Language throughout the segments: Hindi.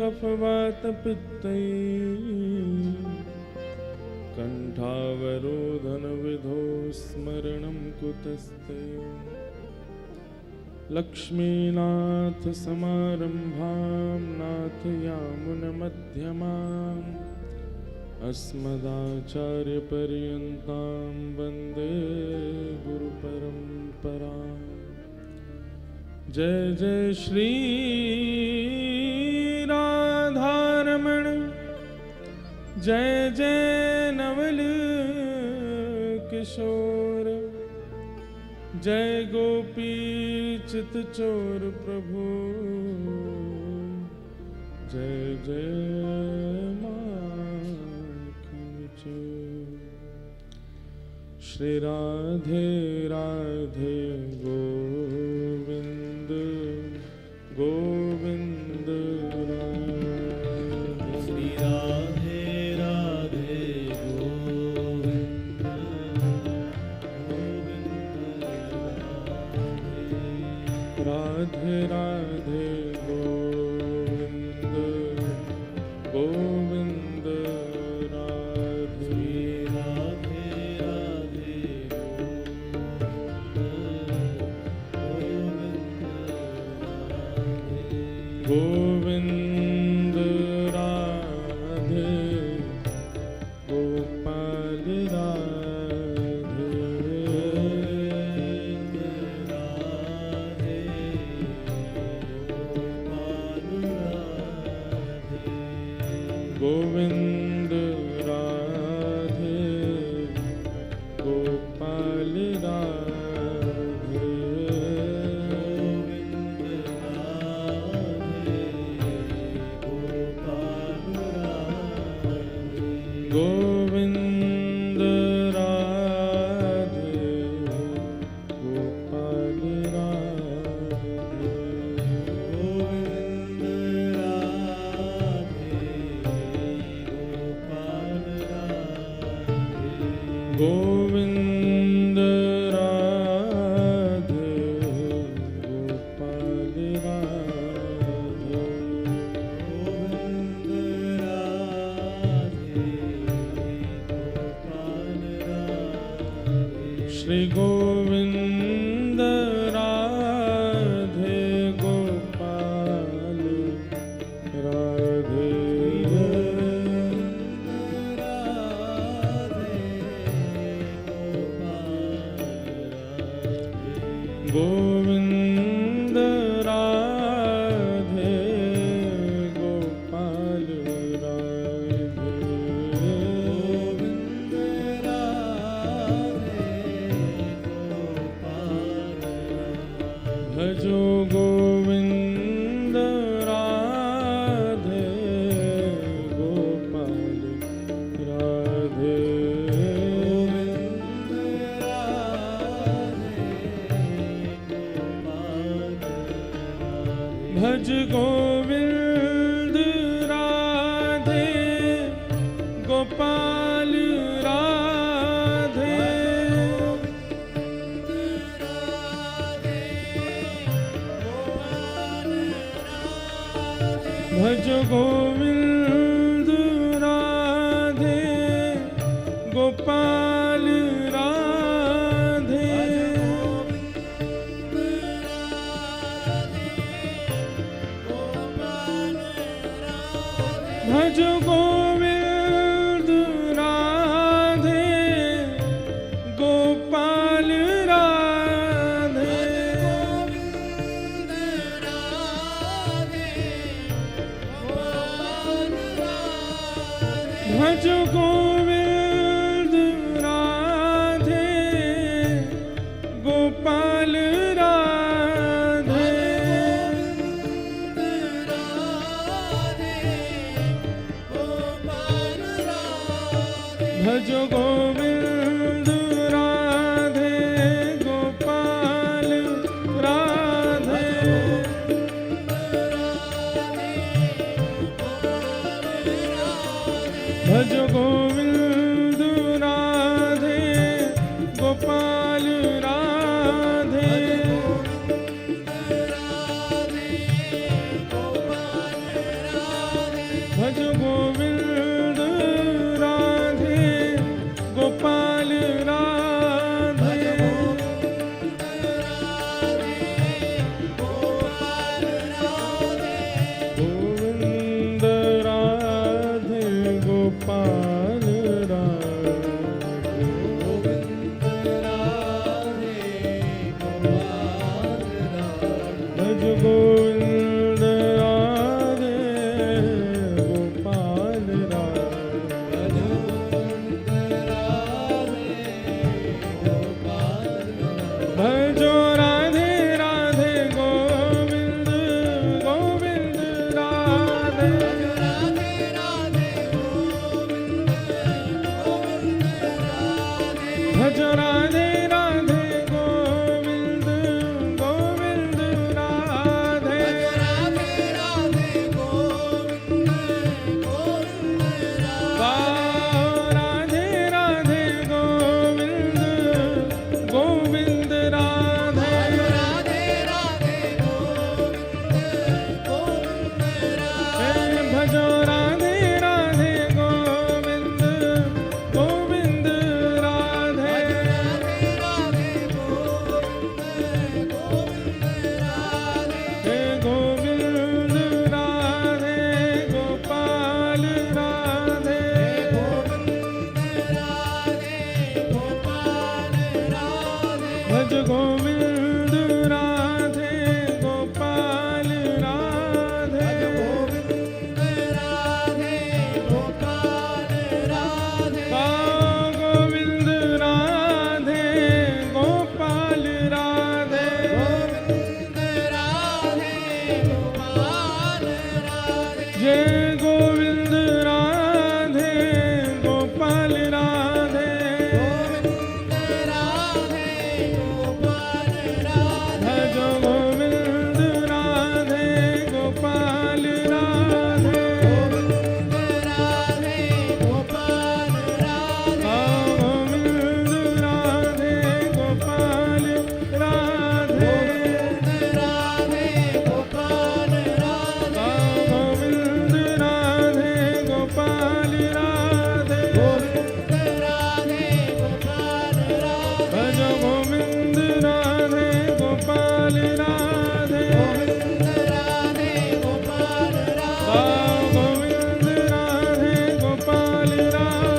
कफवातपित्तैः कण्ठावरोधनविधौ स्मरणं कुतस्ते। लक्ष्मीनाथसमारम्भां नाथयामुनमध्यमाम् अस्मदाचार्यपर्यन्तां वन्दे गुरुपरम्पराम्। जय जय श्री राधारमण, जय जय नवल किशोर, जय गोपी चितचोर प्रभु, जय जय माखन चोर। श्री राधे राधे गोविंद गोविंद राधे। श्री राधे राधे गोविंद गोविंद राधे राधे गोविंद गोविंद राधे। राधे राधे गोविंद राधे गोपाल राधे। गोविंद राधे गोपाल राधे। गोविंद राधे गोपाल राधे। गोविंद राधे गोपाल राधे। श्री गोविंद राधे गोपाल राधे। गोविंद राधे गोपाल राधे। भजो गोविंद राधे गोपाल राधे। भज गोविंद राधे गोपाल राधे। भज गोविंद राधे गोपाल राधे। भज गोविंद राधे गोपाल राधे। भज गोविंद राधे गोपाल राधे। भज गोविंद राधे गोपाल राधे। भज गोविंद राधे गोपाल राधे। भज गोविंद राधे गोपाल राधे गोविंद राधे गोपाल भज गोविंद राधे गोपाल भजो राधे राधे गोविंद गोविंद राधे भजो राधे राधे गोविंद गोविंद राधे गाओ राधे राधे गोविंद गोविंद राधे भजो राधे राधे गोविंद गोविंद राधे हे गोविंद राधे गोपाल राधे भज गोविंद राधे गोपाल राधे गाओ गोविंद राधे गोपाल राधे जय गोविंद राधे गोपाल राधे भज गोविंद राधे गोपाल राधे गाओ गोविंद राधे गोपाल राधे गाओ गोविंद राधे गोपाल राधे भज गोविंद राधे गोपाल राधे गाओ गोविंद राधे गोपाल राधे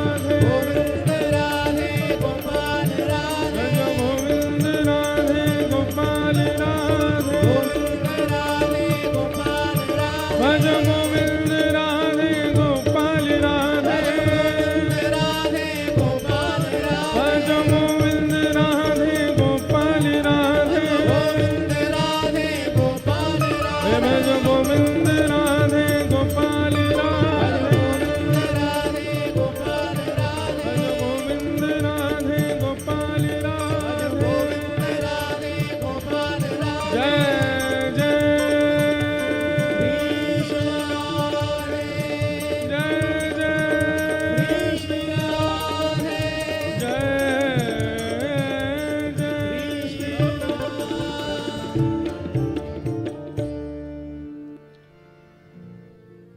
भज गोविंद राधे गोपाल राधे भज गोविंद राधे गोपाल राधे भज गोविंद राधे गोपाल राधे हे भज गोविंद राधे गोपाल राधे भज गोविंद राधे गोपाल राधे जय जय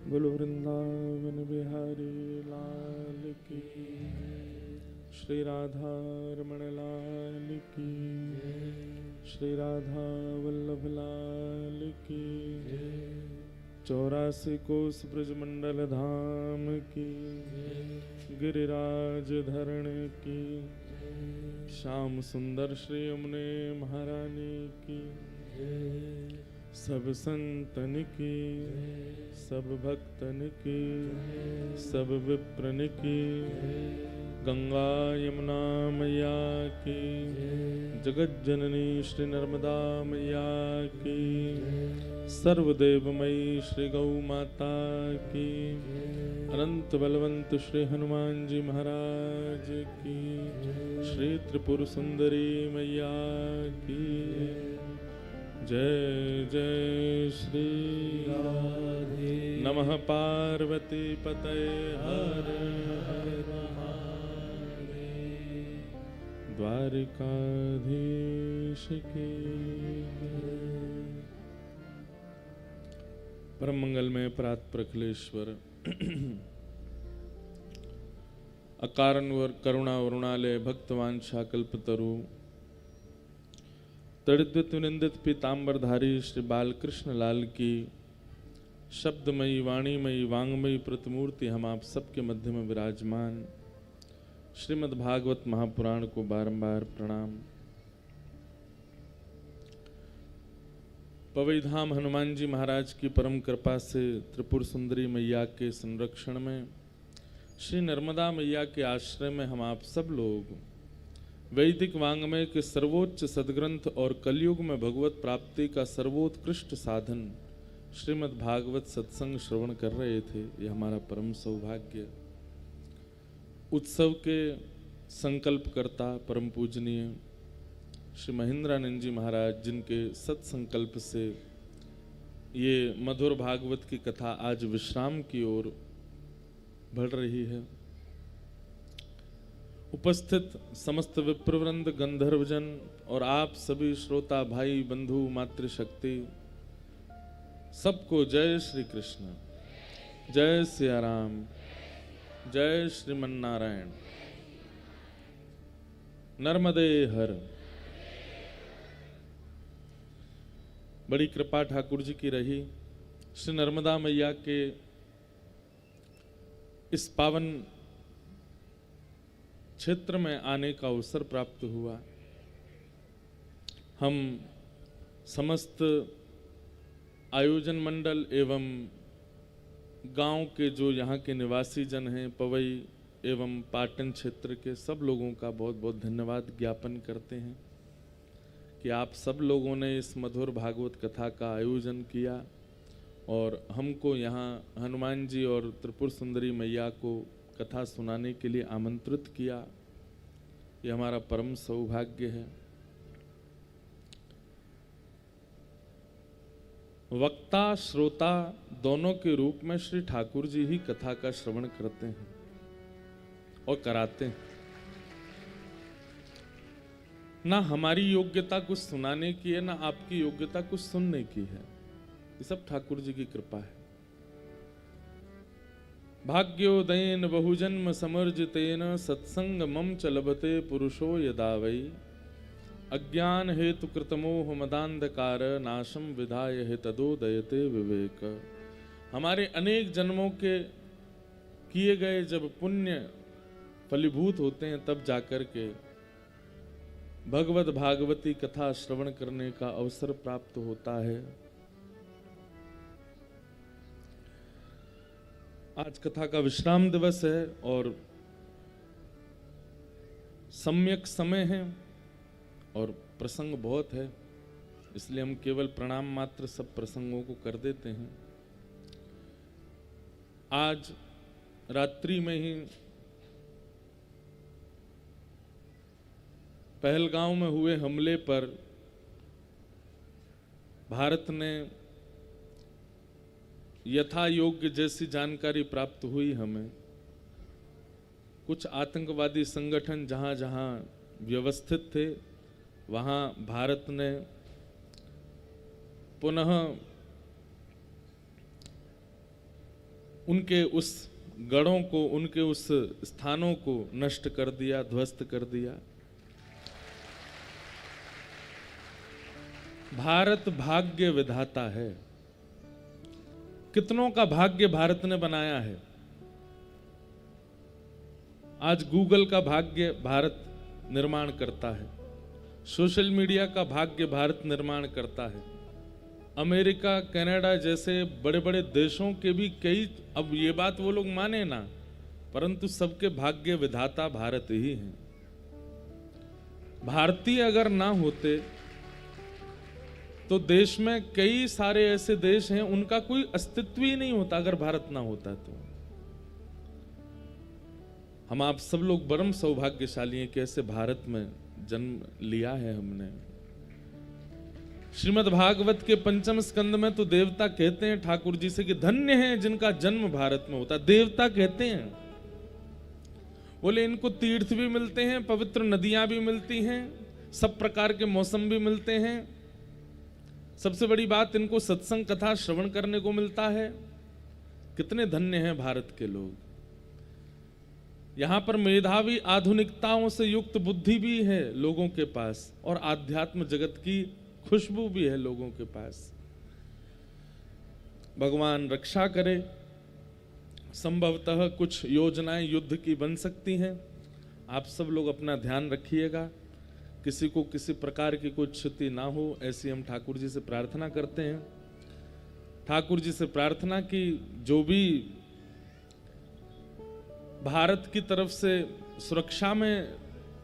बोलो वृंदावन बिहारी लाल की श्री राधा रमण लाल की श्री राधा वल्लभ लाल की 84 कोस ब्रजमंडल धाम की गिरिराज धरण की श्याम सुंदर श्री यमुने महारानी की सब संतन की सब भक्तन की सब विप्रन की गंगा यमुना मैया की जगत जननी श्री नर्मदा मैया की सर्वदेवमयी श्री गौ माता की अनंत बलवंत श्री हनुमान जी महाराज की श्री त्रिपुर सुंदरी मैया की जय जय श्री राधे नमः पार्वती पतये हर हर महादेव द्वारिकाधीश की परम मंगल में प्रात प्रखलेश्वर अकारण करुणा वरुणालय भक्तवांछा कल्पतरु तड़ित निंदित पीतांबरधारी श्री बालकृष्ण लाल की शब्दमयी वाणीमयी वांगमयी प्रतिमूर्ति हम आप सबके मध्य में विराजमान श्रीमद् भागवत महापुराण को बारंबार प्रणाम। पवई धाम हनुमान जी महाराज की परम कृपा से त्रिपुर सुंदरी मैया के संरक्षण में श्री नर्मदा मैया के आश्रय में हम आप सब लोग वैदिक वांग्मय के सर्वोच्च सदग्रंथ और कलयुग में भगवत प्राप्ति का सर्वोत्कृष्ट साधन श्रीमद् भागवत सत्संग श्रवण कर रहे थे। यह हमारा परम सौभाग्य। उत्सव के संकल्पकर्ता परम पूजनीय श्री महेंद्रानंद जी महाराज, जिनके सत्संकल्प से ये मधुर भागवत की कथा आज विश्राम की ओर बढ़ रही है। उपस्थित समस्त विप्रवृंद गंधर्वजन और आप सभी श्रोता भाई बंधु मातृशक्ति सबको जय श्री कृष्ण, जय सिया राम, जय श्रीमन नारायण। नर्मदे हर। बड़ी कृपा ठाकुर जी की रही। श्री नर्मदा मैया के इस पावन क्षेत्र में आने का अवसर प्राप्त हुआ। हम समस्त आयोजन मंडल एवं गांव के जो यहाँ के निवासी जन हैं, पवई एवं पाटन क्षेत्र के सब लोगों का बहुत बहुत धन्यवाद ज्ञापन करते हैं कि आप सब लोगों ने इस मधुर भागवत कथा का आयोजन किया और हमको यहाँ हनुमान जी और त्रिपुर सुंदरी मैया को कथा सुनाने के लिए आमंत्रित किया। ये हमारा परम सौभाग्य है। वक्ता श्रोता दोनों के रूप में श्री ठाकुर जी ही कथा का श्रवण करते हैं और कराते हैं। ना हमारी योग्यता कुछ सुनाने की है, ना आपकी योग्यता कुछ सुनने की है। ये सब ठाकुर जी की कृपा है। भाग्योदयेन बहुजन्म समर्जितेन सत्संग मम च लभते पुरुषो यदा वै अज्ञान हेतु कृतमोह मदांधकार नाशम विधाय हे तदोदयते विवेक। हमारे अनेक जन्मों के किए गए जब पुण्य फलीभूत होते हैं तब जाकर के भगवत भागवती कथा श्रवण करने का अवसर प्राप्त होता है। आज कथा का विश्राम दिवस है और सम्यक समय है और प्रसंग बहुत है, इसलिए हम केवल प्रणाम मात्र सब प्रसंगों को कर देते हैं। आज रात्रि में ही पहलगांव में हुए हमले पर भारत ने यथा योग्य जैसी जानकारी प्राप्त हुई हमें, कुछ आतंकवादी संगठन जहां जहां व्यवस्थित थे वहां भारत ने पुनः उनके उस गढ़ों को, उनके उस स्थानों को नष्ट कर दिया, ध्वस्त कर दिया। भारत भाग्य विधाता है। कितनों का भाग्य भारत ने बनाया है। आज गूगल का भाग्य भारत निर्माण करता है, सोशल मीडिया का भाग्य भारत निर्माण करता है। अमेरिका, कनाडा जैसे बड़े बड़े देशों के भी कई, अब ये बात वो लोग माने ना, परंतु सबके भाग्य विधाता भारत ही है। भारतीय अगर ना होते तो देश में कई सारे ऐसे देश हैं उनका कोई अस्तित्व ही नहीं होता अगर भारत ना होता तो। हम आप सब लोग परम सौभाग्यशाली हैं कि ऐसे भारत में जन्म लिया है हमने। श्रीमद् भागवत के पंचम स्कंद में तो देवता कहते हैं ठाकुर जी से कि धन्य हैं जिनका जन्म भारत में होता। देवता कहते हैं, बोले इनको तीर्थ भी मिलते हैं, पवित्र नदियां भी मिलती हैं, सब प्रकार के मौसम भी मिलते हैं, सबसे बड़ी बात, इनको सत्संग कथा श्रवण करने को मिलता है। कितने धन्य हैं भारत के लोग। यहां पर मेधावी आधुनिकताओं से युक्त बुद्धि भी है लोगों के पास, और आध्यात्म जगत की खुशबू भी है लोगों के पास। भगवान रक्षा करे। संभवतः कुछ योजनाएं युद्ध की बन सकती हैं। आप सब लोग अपना ध्यान रखिएगा, किसी को किसी प्रकार की कोई क्षति ना हो, ऐसी हम ठाकुर जी से प्रार्थना करते हैं। ठाकुर जी से प्रार्थना की जो भी भारत की तरफ से सुरक्षा में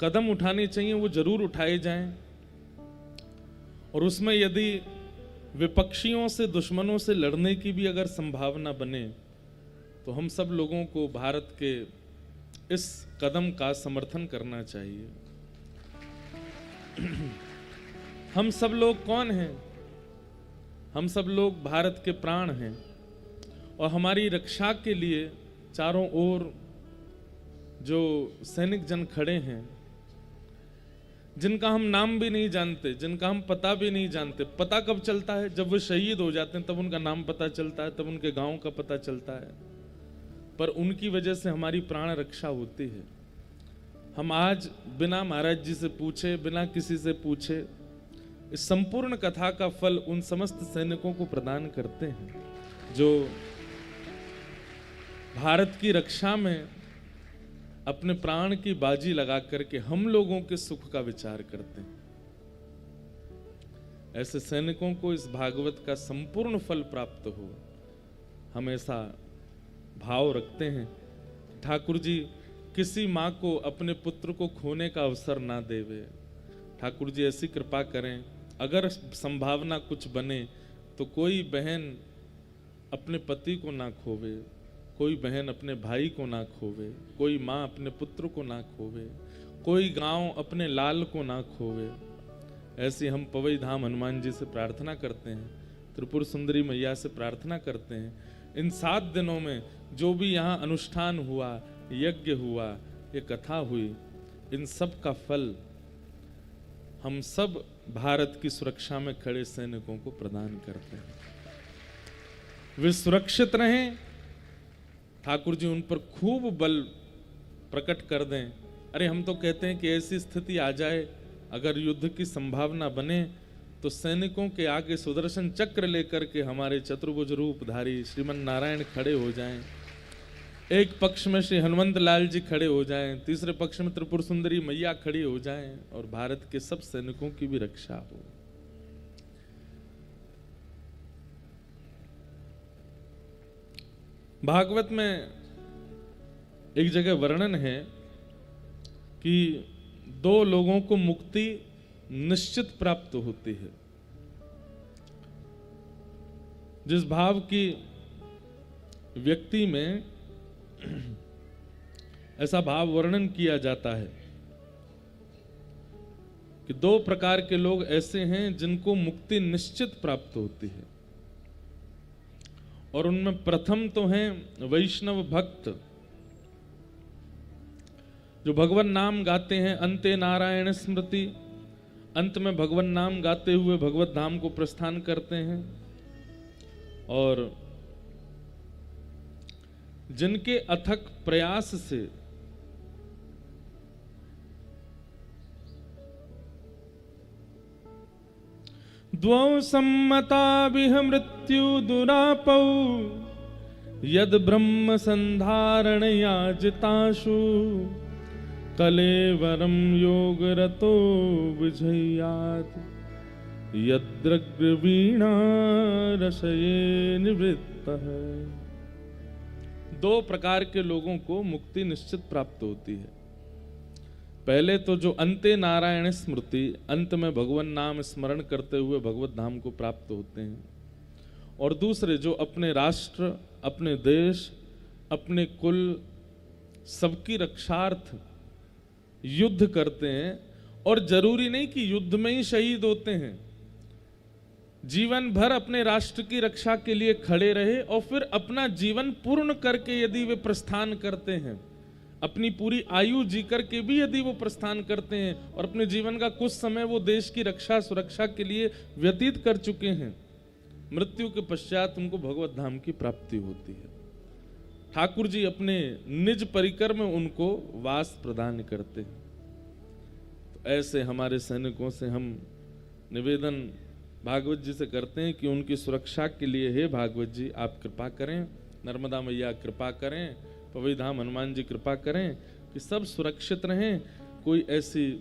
कदम उठाने चाहिए वो जरूर उठाए जाएं, और उसमें यदि विपक्षियों से, दुश्मनों से लड़ने की भी अगर संभावना बने तो हम सब लोगों को भारत के इस कदम का समर्थन करना चाहिए। हम सब लोग कौन हैं? हम सब लोग भारत के प्राण हैं, और हमारी रक्षा के लिए चारों ओर जो सैनिक जन खड़े हैं, जिनका हम नाम भी नहीं जानते, जिनका हम पता भी नहीं जानते। पता कब चलता है? जब वो शहीद हो जाते हैं, तब उनका नाम पता चलता है, तब उनके गांव का पता चलता है। पर उनकी वजह से हमारी प्राण रक्षा होती है। हम आज बिना महाराज जी से पूछे, बिना किसी से पूछे, इस संपूर्ण कथा का फल उन समस्त सैनिकों को प्रदान करते हैं जो भारत की रक्षा में अपने प्राण की बाजी लगा करके हम लोगों के सुख का विचार करते हैं। ऐसे सैनिकों को इस भागवत का संपूर्ण फल प्राप्त हो, हम ऐसा भाव रखते हैं। ठाकुर जी किसी माँ को अपने पुत्र को खोने का अवसर ना देवे। ठाकुर जी ऐसी कृपा करें, अगर संभावना कुछ बने तो कोई बहन अपने पति को ना खोवे, कोई बहन अपने भाई को ना खोवे, कोई माँ अपने पुत्र को ना खोवे, कोई गांव अपने लाल को ना खोवे। ऐसी हम पवई धाम हनुमान जी से प्रार्थना करते हैं, त्रिपुर सुंदरी मैया से प्रार्थना करते हैं। इन 7 दिनों में जो भी यहाँ अनुष्ठान हुआ, यज्ञ हुआ, ये कथा हुई, इन सब का फल हम सब भारत की सुरक्षा में खड़े सैनिकों को प्रदान करते हैं। वे सुरक्षित रहें, ठाकुर जी उन पर खूब बल प्रकट कर दें। अरे हम तो कहते हैं कि ऐसी स्थिति आ जाए, अगर युद्ध की संभावना बने तो सैनिकों के आगे सुदर्शन चक्र लेकर के हमारे चतुर्भुज रूपधारी श्रीमन नारायण खड़े हो जाएं। एक पक्ष में श्री हनुमंत लाल जी खड़े हो जाएं, तीसरे पक्ष में त्रिपुर सुंदरी मैया खड़ी हो जाएं, और भारत के सब सैनिकों की भी रक्षा हो। भागवत में एक जगह वर्णन है कि 2 लोगों को मुक्ति निश्चित प्राप्त होती है। जिस भाव की व्यक्ति में ऐसा भाव वर्णन किया जाता है कि 2 प्रकार के लोग ऐसे हैं जिनको मुक्ति निश्चित प्राप्त होती है, और उनमें प्रथम तो हैं वैष्णव भक्त, जो भगवान नाम गाते हैं। अंते नारायण स्मृति, अंत में भगवान नाम गाते हुए भगवत धाम को प्रस्थान करते हैं, और जिनके अथक प्रयास से द्वौ सम्मता बिह मृत्यु दुरापौ यद ब्रह्म संधारण याजिताशु कलेवरम योग रतो विजयात यद्रग्रवीणा रसये निवृत्त है। 2 प्रकार के लोगों को मुक्ति निश्चित प्राप्त होती है। पहले तो जो अंते नारायण स्मृति, अंत में भगवान नाम स्मरण करते हुए भगवत धाम को प्राप्त होते हैं, और दूसरे जो अपने राष्ट्र, अपने देश, अपने कुल, सबकी रक्षार्थ युद्ध करते हैं, और जरूरी नहीं कि युद्ध में ही शहीद होते हैं, जीवन भर अपने राष्ट्र की रक्षा के लिए खड़े रहे और फिर अपना जीवन पूर्ण करके यदि वे प्रस्थान करते हैं, अपनी पूरी आयु जीकर के भी यदि वो प्रस्थान करते हैं और अपने जीवन का कुछ समय वो देश की रक्षा सुरक्षा के लिए व्यतीत कर चुके हैं, मृत्यु के पश्चात उनको भगवत धाम की प्राप्ति होती है। ठाकुर जी अपने निज परिकर में उनको वास प्रदान करते हैं। तो ऐसे हमारे सैनिकों से हम निवेदन भागवत जी से करते हैं कि उनकी सुरक्षा के लिए हे भागवत जी आप कृपा करें, नर्मदा मैया कृपा करें, पवई धाम हनुमान जी कृपा करें कि सब सुरक्षित रहें, कोई ऐसी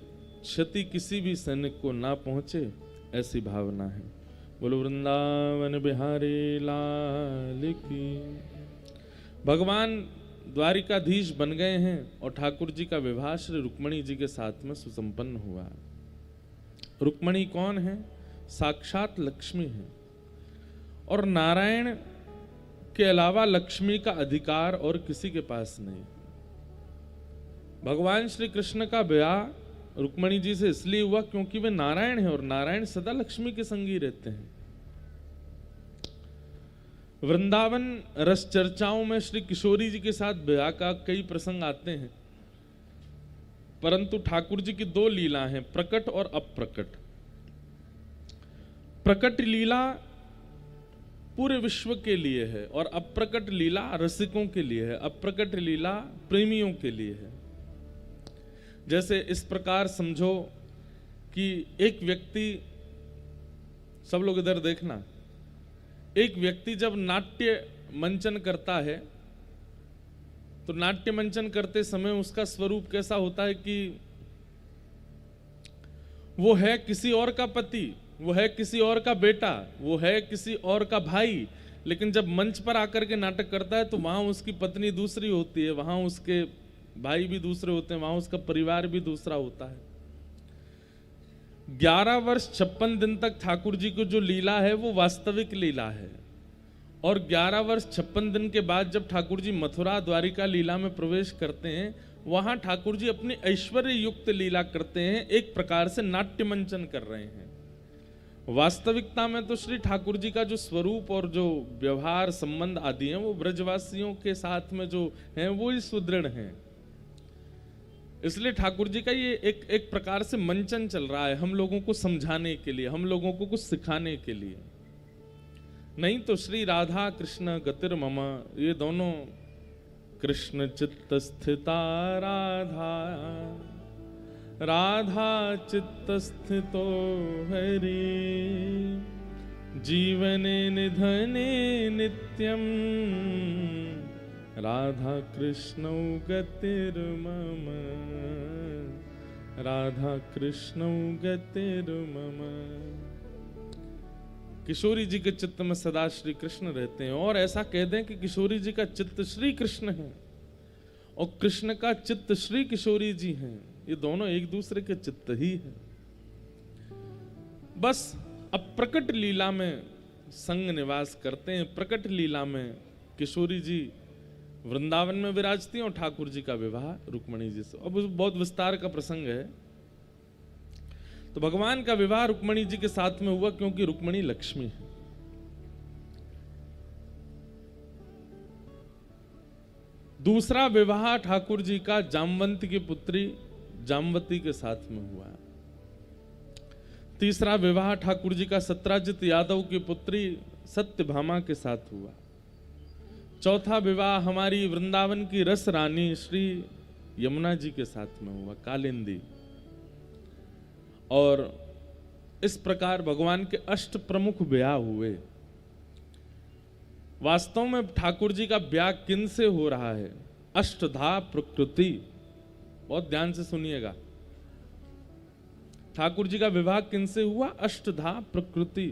क्षति किसी भी सैनिक को ना पहुंचे, ऐसी भावना है। बोलो वृंदावन बिहारी लाल की। भगवान द्वारिकाधीश बन गए हैं और ठाकुर जी का विवाह श्री रुक्मणी जी के साथ में सुसंपन्न हुआ। रुक्मणी कौन है? साक्षात लक्ष्मी है और नारायण के अलावा लक्ष्मी का अधिकार और किसी के पास नहीं। भगवान श्री कृष्ण का विवाह रुक्मणी जी से इसलिए हुआ क्योंकि वे नारायण हैं और नारायण सदा लक्ष्मी के संगी रहते हैं। वृंदावन रस चर्चाओं में श्री किशोरी जी के साथ विवाह का कई प्रसंग आते हैं, परंतु ठाकुर जी की दो लीला हैं, प्रकट और अप्रकट। प्रकट लीला पूरे विश्व के लिए है और अप्रकट लीला रसिकों के लिए है, अप्रकट लीला प्रेमियों के लिए है। जैसे इस प्रकार समझो कि एक व्यक्ति, सब लोग इधर देखना, एक व्यक्ति जब नाट्य मंचन करता है तो नाट्य मंचन करते समय उसका स्वरूप कैसा होता है कि वो है किसी और का पति, वो है किसी और का बेटा, वो है किसी और का भाई, लेकिन जब मंच पर आकर के नाटक करता है तो वहां उसकी पत्नी दूसरी होती है, वहां उसके भाई भी दूसरे होते हैं, वहां उसका परिवार भी दूसरा होता है। 11 वर्ष 56 दिन तक ठाकुर जी को जो लीला है वो वास्तविक लीला है और 11 वर्ष 56 दिन के बाद जब ठाकुर जी मथुरा द्वारिका लीला में प्रवेश करते हैं, वहां ठाकुर जी अपनी ऐश्वर्य युक्त लीला करते हैं, एक प्रकार से नाट्य मंचन कर रहे हैं। वास्तविकता में तो श्री ठाकुर जी का जो स्वरूप और जो व्यवहार संबंध आदि हैं वो ब्रजवासियों के साथ में जो हैं वो ही सुदृढ़ हैं। इसलिए ठाकुर जी का ये एक प्रकार से मंचन चल रहा है, हम लोगों को समझाने के लिए, हम लोगों को कुछ सिखाने के लिए। नहीं तो श्री राधा कृष्ण गतिर मम, ये दोनों कृष्ण चित्त स्थिता राधा, राधा चित्त स्थितो हरि, जीवने निधने नित्यम, राधा कृष्णौ गतिर्मम, राधा कृष्णौ गतिर्मम। किशोरी जी के चित्त में सदा श्री कृष्ण रहते हैं और ऐसा कह दें कि किशोरी जी का चित्त श्री कृष्ण है और कृष्ण का चित्त श्री किशोरी जी हैं, ये दोनों एक दूसरे के चित्त ही हैं। बस अप्रकट लीला में संग निवास करते हैं, प्रकट लीला में किशोरी जी वृंदावन में विराजती हैं और ठाकुर जी का विवाह रुक्मणी जी से। अब बहुत विस्तार का प्रसंग है। तो भगवान का विवाह रुक्मणी जी के साथ में हुआ क्योंकि रुक्मणी लक्ष्मी है। दूसरा विवाह ठाकुर जी का जामवंत की पुत्री जामवती के साथ में हुआ। तीसरा विवाह ठाकुर जी का सत्राजित यादव की पुत्री सत्यभामा के साथ हुआ। चौथा विवाह हमारी वृंदावन की रस रानी श्री यमुना जी के साथ में हुआ, कालिंदी। और इस प्रकार भगवान के अष्ट प्रमुख ब्याह हुए। वास्तव में ठाकुर जी का ब्याह किन से हो रहा है? अष्टधा प्रकृति, बहुत ध्यान से सुनिएगा। ठाकुर जी का विवाह किन से हुआ? अष्टधा प्रकृति।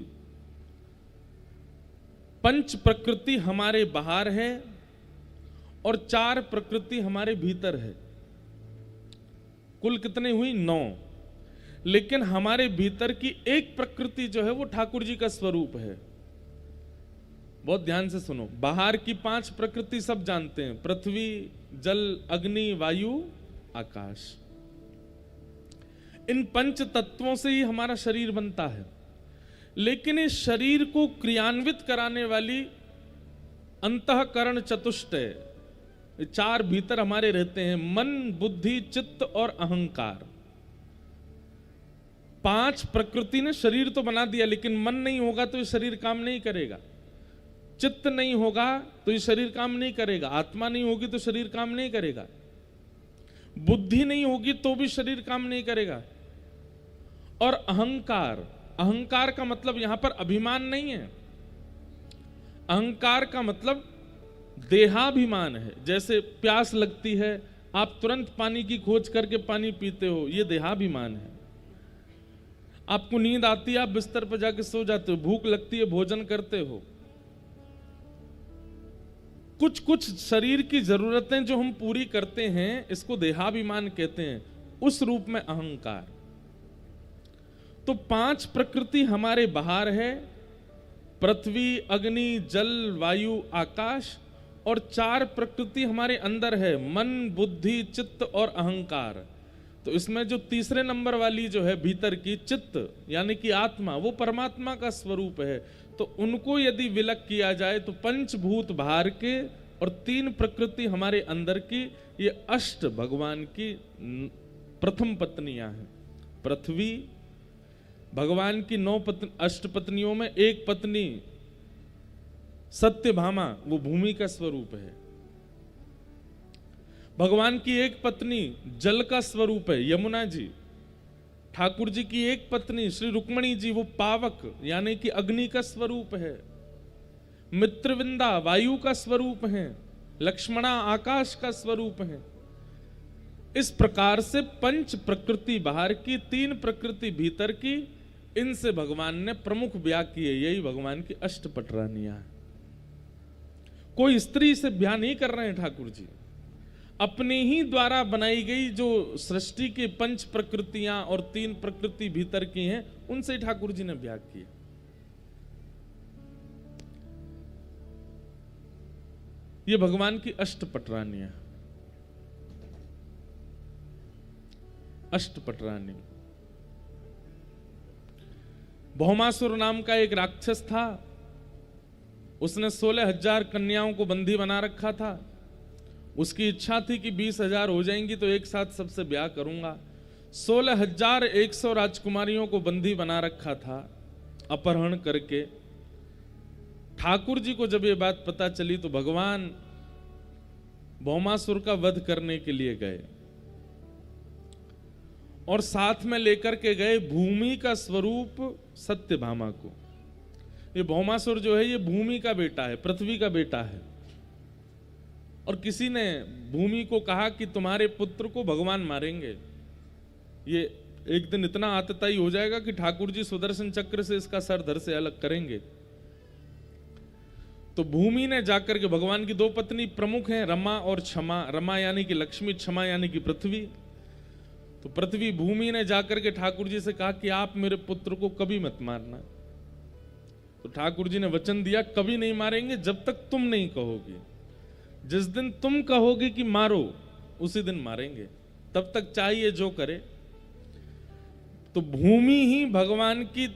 पंच प्रकृति हमारे बाहर है और 4 प्रकृति हमारे भीतर है। कुल कितने हुई? 9। लेकिन हमारे भीतर की एक प्रकृति जो है वो ठाकुर जी का स्वरूप है। बहुत ध्यान से सुनो। बाहर की 5 प्रकृति सब जानते हैं, पृथ्वी, जल, अग्नि, वायु, आकाश। इन पंच तत्वों से ही हमारा शरीर बनता है। लेकिन इस शरीर को क्रियान्वित कराने वाली अंतःकरण चतुष्टय, ये चार भीतर हमारे रहते हैं, मन, बुद्धि, चित्त और अहंकार। पांच प्रकृति ने शरीर तो बना दिया, लेकिन मन नहीं होगा तो ये शरीर काम नहीं करेगा, चित्त नहीं होगा तो ये शरीर काम नहीं करेगा, आत्मा नहीं होगी तो शरीर काम नहीं करेगा, बुद्धि नहीं होगी तो भी शरीर काम नहीं करेगा, और अहंकार। अहंकार का मतलब यहां पर अभिमान नहीं है, अहंकार का मतलब देहाभिमान है। जैसे प्यास लगती है, आप तुरंत पानी की खोज करके पानी पीते हो, यह देहाभिमान है। आपको नींद आती है, आप बिस्तर पर जाके सो जाते हो, भूख लगती है, भोजन करते हो। कुछ कुछ शरीर की जरूरतें जो हम पूरी करते हैं, इसको देहाभिमान कहते हैं, उस रूप में अहंकार। तो पांच प्रकृति हमारे बाहर है, पृथ्वी, अग्नि, जल, वायु, आकाश, और चार प्रकृति हमारे अंदर है, मन, बुद्धि, चित्त और अहंकार। तो इसमें जो तीसरे नंबर वाली जो है भीतर की चित्त यानी कि आत्मा, वो परमात्मा का स्वरूप है। तो उनको यदि विलग किया जाए तो पंचभूत बाहर के और तीन प्रकृति हमारे अंदर की, ये अष्ट भगवान की प्रथम पत्नियां हैं। पृथ्वी, भगवान की अष्ट पत्नियों में एक पत्नी सत्यभामा, वो भूमि का स्वरूप है। भगवान की एक पत्नी जल का स्वरूप है, यमुना जी। ठाकुर जी की एक पत्नी श्री रुक्मणी जी, वो पावक यानी कि अग्नि का स्वरूप है। मित्रविंदा वायु का स्वरूप है, लक्ष्मणा आकाश का स्वरूप है। इस प्रकार से पंच प्रकृति बाहर की, तीन प्रकृति भीतर की, इनसे भगवान ने प्रमुख ब्याह किए। यही भगवान की अष्टपटरानियां हैं। कोई स्त्री से ब्याह नहीं कर रहे हैं ठाकुर जी, अपने ही द्वारा बनाई गई जो सृष्टि के पंच प्रकृतियां और तीन प्रकृति भीतर की हैं, उनसे ठाकुर जी ने ब्याह किया। ये भगवान की अष्टपटरानियां, अष्टपटरानी। भौमासुर नाम का एक राक्षस था, उसने 16,000 कन्याओं को बंदी बना रखा था। उसकी इच्छा थी कि 20,000 हो जाएंगी तो एक साथ सबसे ब्याह करूंगा। 16,100 राजकुमारियों को बंदी बना रखा था अपहरण करके। ठाकुर जी को जब ये बात पता चली तो भगवान भौमासुर का वध करने के लिए गए और साथ में लेकर के गए भूमि का स्वरूप सत्यभामा को। ये भौमासुर जो है ये भूमि का बेटा है, पृथ्वी का बेटा है। और किसी ने भूमि को कहा कि तुम्हारे पुत्र को भगवान मारेंगे, ये एक दिन इतना आतताई हो जाएगा कि ठाकुर जी सुदर्शन चक्र से इसका सर धड़ से अलग करेंगे। तो भूमि ने जाकर के, भगवान की दो पत्नी प्रमुख हैं, रमा और क्षमा। रमा यानी कि लक्ष्मी, क्षमा यानी कि पृथ्वी। तो पृथ्वी भूमि ने जाकर के ठाकुर जी से कहा कि आप मेरे पुत्र को कभी मत मारना। तो ठाकुर जी ने वचन दिया, कभी नहीं मारेंगे जब तक तुम नहीं कहोगे। जिस दिन तुम कहोगे कि मारो, उसी दिन मारेंगे, तब तक चाहिए जो करे। तो भूमि ही भगवान की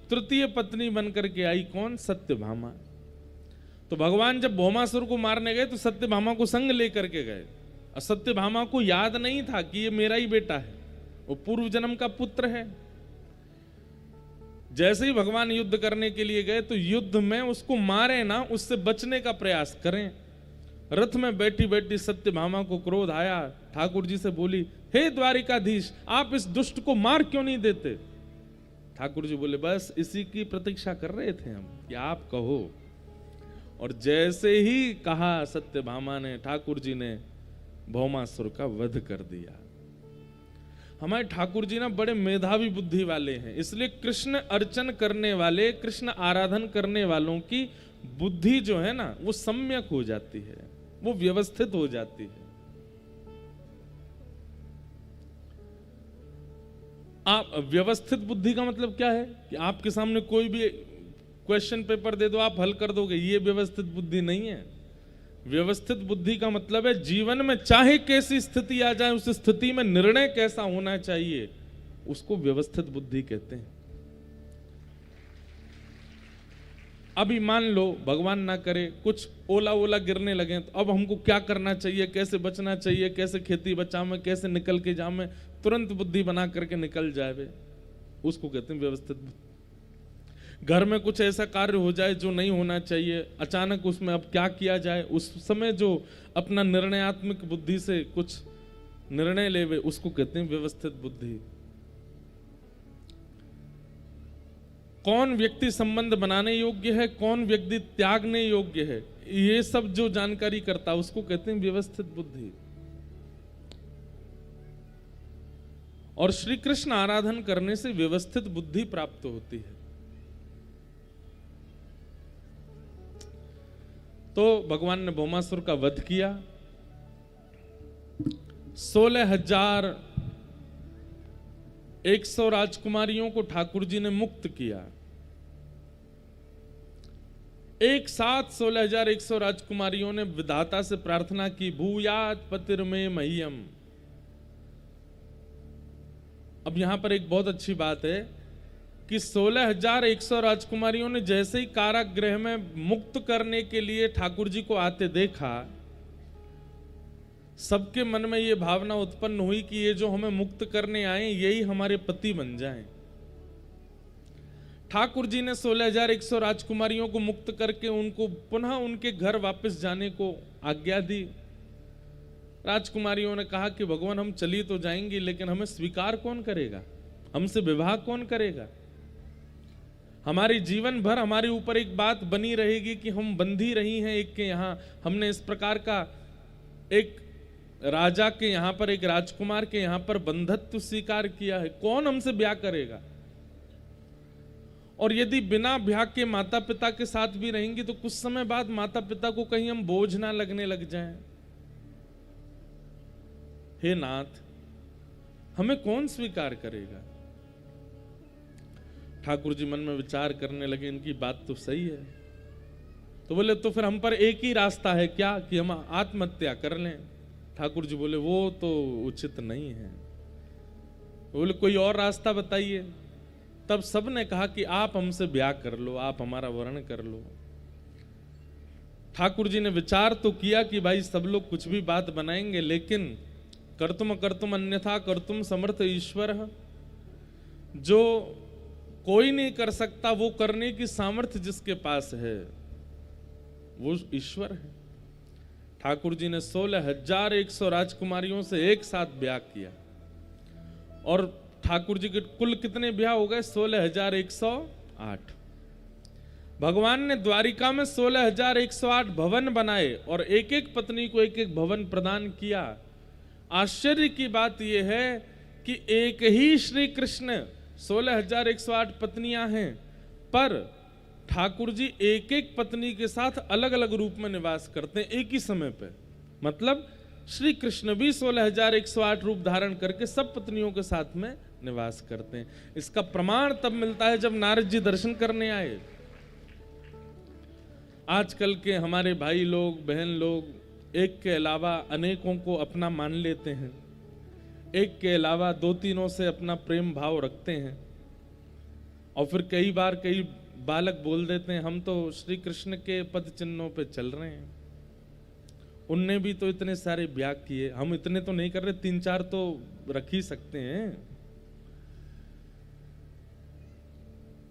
तृतीय पत्नी बनकर के आई। कौन? सत्यभामा। तो भगवान जब भौमासुर को मारने गए तो सत्यभामा को संग लेकर के गए। और सत्यभामा को याद नहीं था कि ये मेरा ही बेटा है, वो पूर्व जन्म का पुत्र है। जैसे ही भगवान युद्ध करने के लिए गए तो युद्ध में उसको मारे ना, उससे बचने का प्रयास करें। रथ में बैठी बैठी सत्यभामा को क्रोध आया, ठाकुर जी से बोली, हे द्वारिकाधीश, आप इस दुष्ट को मार क्यों नहीं देते? ठाकुर जी बोले, बस इसी की प्रतीक्षा कर रहे थे हम कि आप कहो। और जैसे ही कहा सत्यभामा ने, ठाकुर जी ने भौमासुर का वध कर दिया। हमारे ठाकुर जी ना बड़े मेधावी बुद्धि वाले हैं, इसलिए कृष्ण अर्चन करने वाले, कृष्ण आराधन करने वालों की बुद्धि जो है ना वो सम्यक हो जाती है, वो व्यवस्थित हो जाती है। आप व्यवस्थित बुद्धि का मतलब क्या है कि आपके सामने कोई भी क्वेश्चन पेपर दे दो, आप हल कर दोगे, ये व्यवस्थित बुद्धि नहीं है। व्यवस्थित बुद्धि का मतलब है जीवन में चाहे कैसी स्थिति आ जाए, उस स्थिति में निर्णय कैसा होना चाहिए, उसको व्यवस्थित बुद्धि कहते हैं। अभी मान लो भगवान ना करे कुछ ओला ओला गिरने लगे तो अब हमको क्या करना चाहिए, कैसे बचना चाहिए, कैसे खेती बचावे, कैसे निकल के जावे, तुरंत बुद्धि बना करके निकल जाए, उसको कहते हैं व्यवस्थित बुद्धि। घर में कुछ ऐसा कार्य हो जाए जो नहीं होना चाहिए, अचानक उसमें अब क्या किया जाए, उस समय जो अपना निर्णयात्मक बुद्धि से कुछ निर्णय लेवे, उसको कहते हैं व्यवस्थित बुद्धि। कौन व्यक्ति संबंध बनाने योग्य है, कौन व्यक्ति त्यागने योग्य है, ये सब जो जानकारी करता उसको कहते हैं व्यवस्थित बुद्धि। और श्री कृष्ण आराधन करने से व्यवस्थित बुद्धि प्राप्त होती है। तो भगवान ने भौमासुर का वध किया, 16,100 राजकुमारियों को ठाकुर जी ने मुक्त किया। एक साथ 16,100 राजकुमारियों ने विधाता से प्रार्थना की, भूयात पतिर्मे मह्यम। अब यहां पर एक बहुत अच्छी बात है कि 16,100 राजकुमारियों ने जैसे ही कारागृह में मुक्त करने के लिए ठाकुर जी को आते देखा, सबके मन में यह भावना उत्पन्न हुई कि ये जो हमें मुक्त करने आए यही हमारे पति बन जाएं। ठाकुर जी ने 16,100 राजकुमारियों को मुक्त करके उनको पुनः उनके घर वापस जाने को आज्ञा दी। राजकुमारियों ने कहा कि भगवान हम चली तो जाएंगी, लेकिन हमें स्वीकार कौन करेगा, हमसे विवाह कौन करेगा। हमारी जीवन भर हमारे ऊपर एक बात बनी रहेगी कि हम बंधी रही हैं एक के यहाँ, हमने इस प्रकार का एक राजा के यहाँ पर, एक राजकुमार के यहाँ पर बंधत्व स्वीकार किया है, कौन हमसे ब्याह करेगा। और यदि बिना ब्याह के माता पिता के साथ भी रहेंगी तो कुछ समय बाद माता पिता को कहीं हम बोझ ना लगने लग जाएं। हे नाथ, हमें कौन स्वीकार करेगा। ठाकुर जी मन में विचार करने लगे, इनकी बात तो सही है। तो बोले तो फिर हम पर एक ही रास्ता है क्या, कि हम आत्महत्या कर लें। ठाकुर जी बोले वो तो उचित नहीं है। बोले कोई और रास्ता बताइए। तब सबने कहा कि आप हमसे ब्याह कर लो, आप हमारा वर्ण कर लो। ठाकुर जी ने विचार तो किया कि भाई सब लोग कुछ भी बात बनाएंगे, लेकिन कर्तुम अन्यथा कर्तुम समर्थ ईश्वर, जो कोई नहीं कर सकता वो करने की सामर्थ्य जिसके पास है वो ईश्वर है। ठाकुर जी ने 16,100 राजकुमारियों से एक साथ ब्याह किया। और ठाकुर जी के कुल कितने ब्याह हो गए, 16,108। भगवान ने द्वारिका में 16,108 भवन बनाए और एक एक पत्नी को एक एक भवन प्रदान किया। आश्चर्य की बात यह है कि एक ही श्री कृष्ण, 16,108 पत्नियां हैं, पर ठाकुर जी एक एक पत्नी के साथ अलग अलग रूप में निवास करते हैं एक ही समय पे। मतलब श्री कृष्ण भी 16,108 रूप धारण करके सब पत्नियों के साथ में निवास करते हैं। इसका प्रमाण तब मिलता है जब नारद जी दर्शन करने आए। आजकल के हमारे भाई लोग, बहन लोग एक के अलावा अनेकों को अपना मान लेते हैं, एक के अलावा दो तीनों से अपना प्रेम भाव रखते हैं, और फिर कई बार कई बालक बोल देते हैं हम तो श्री कृष्ण के पद चिन्हों पे चल रहे हैं, उनने भी तो इतने सारे ब्याह किए, हम इतने तो नहीं कर रहे, 3-4 तो रख ही सकते हैं।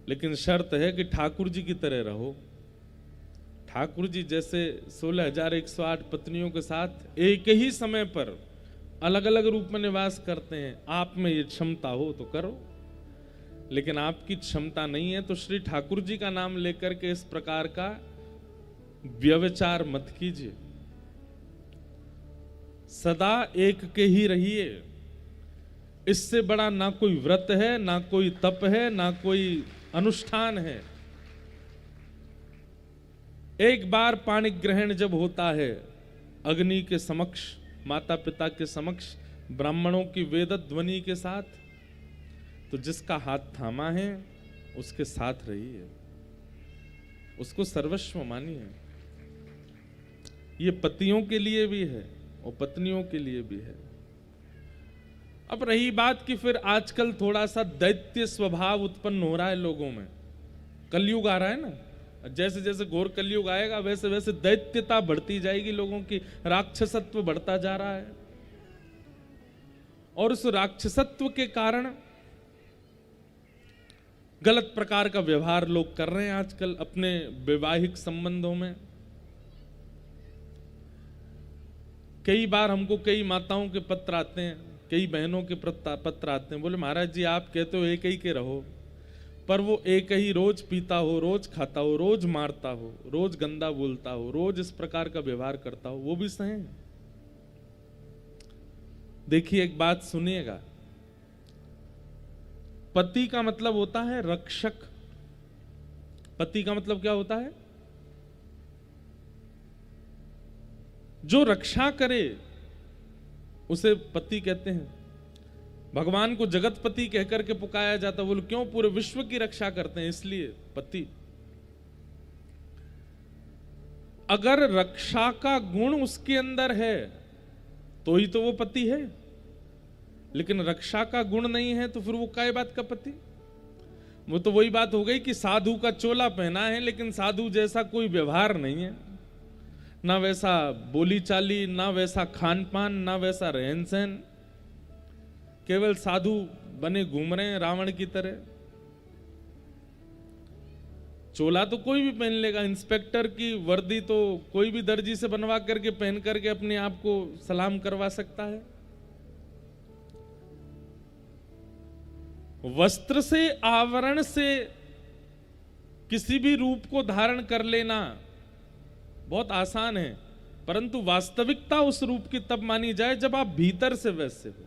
लेकिन शर्त है कि ठाकुर जी की तरह रहो। ठाकुर जी जैसे 16,108 पत्नियों के साथ एक ही समय पर अलग अलग रूप में निवास करते हैं, आप में ये क्षमता हो तो करो, लेकिन आपकी क्षमता नहीं है तो श्री ठाकुर जी का नाम लेकर के इस प्रकार का व्यभिचार मत कीजिए। सदा एक के ही रहिए। इससे बड़ा ना कोई व्रत है, ना कोई तप है, ना कोई अनुष्ठान है। एक बार पाणी ग्रहण जब होता है अग्नि के समक्ष, माता पिता के समक्ष, ब्राह्मणों की वेद ध्वनि के साथ, तो जिसका हाथ थामा है उसके साथ रहिए, उसको सर्वस्व मानिए। ये पतियों के लिए भी है और पत्नियों के लिए भी है। अब रही बात कि फिर आजकल थोड़ा सा दैत्य स्वभाव उत्पन्न हो रहा है लोगों में, कलयुग आ रहा है ना, जैसे जैसे घोर कलयुग आएगा वैसे वैसे दैत्यता बढ़ती जाएगी, लोगों की राक्षसत्व बढ़ता जा रहा है। और उस राक्षसत्व के कारण गलत प्रकार का व्यवहार लोग कर रहे हैं आजकल अपने वैवाहिक संबंधों में। कई बार हमको कई माताओं के पत्र आते हैं, कई बहनों के पत्र आते हैं, बोले महाराज जी आप कहते हो एक ही के रहो, पर वो एक ही रोज पीता हो, रोज खाता हो, रोज मारता हो, रोज गंदा बोलता हो, रोज इस प्रकार का व्यवहार करता हो, वो भी सहे। देखिए एक बात सुनिएगा, पति का मतलब होता है रक्षक। पति का मतलब क्या होता है? जो रक्षा करे उसे पति कहते हैं। भगवान को जगतपति कहकर के पुकारा जाता है। बोलो क्यों? पूरे विश्व की रक्षा करते हैं, इसलिए पति। अगर रक्षा का गुण उसके अंदर है तो ही तो वो पति है, लेकिन रक्षा का गुण नहीं है तो फिर वो काय बात का पति? वो तो वही बात हो गई कि साधु का चोला पहना है लेकिन साधु जैसा कोई व्यवहार नहीं है, ना वैसा बोली चाली, ना वैसा खान पान, ना वैसा रहन सहन, केवल साधु बने घूम रहे हैं रावण की तरह। चोला तो कोई भी पहन लेगा, इंस्पेक्टर की वर्दी तो कोई भी दर्जी से बनवा करके पहन करके अपने आप को सलाम करवा सकता है। वस्त्र से, आवरण से किसी भी रूप को धारण कर लेना बहुत आसान है, परंतु वास्तविकता उस रूप की तब मानी जाए जब आप भीतर से वैसे हो।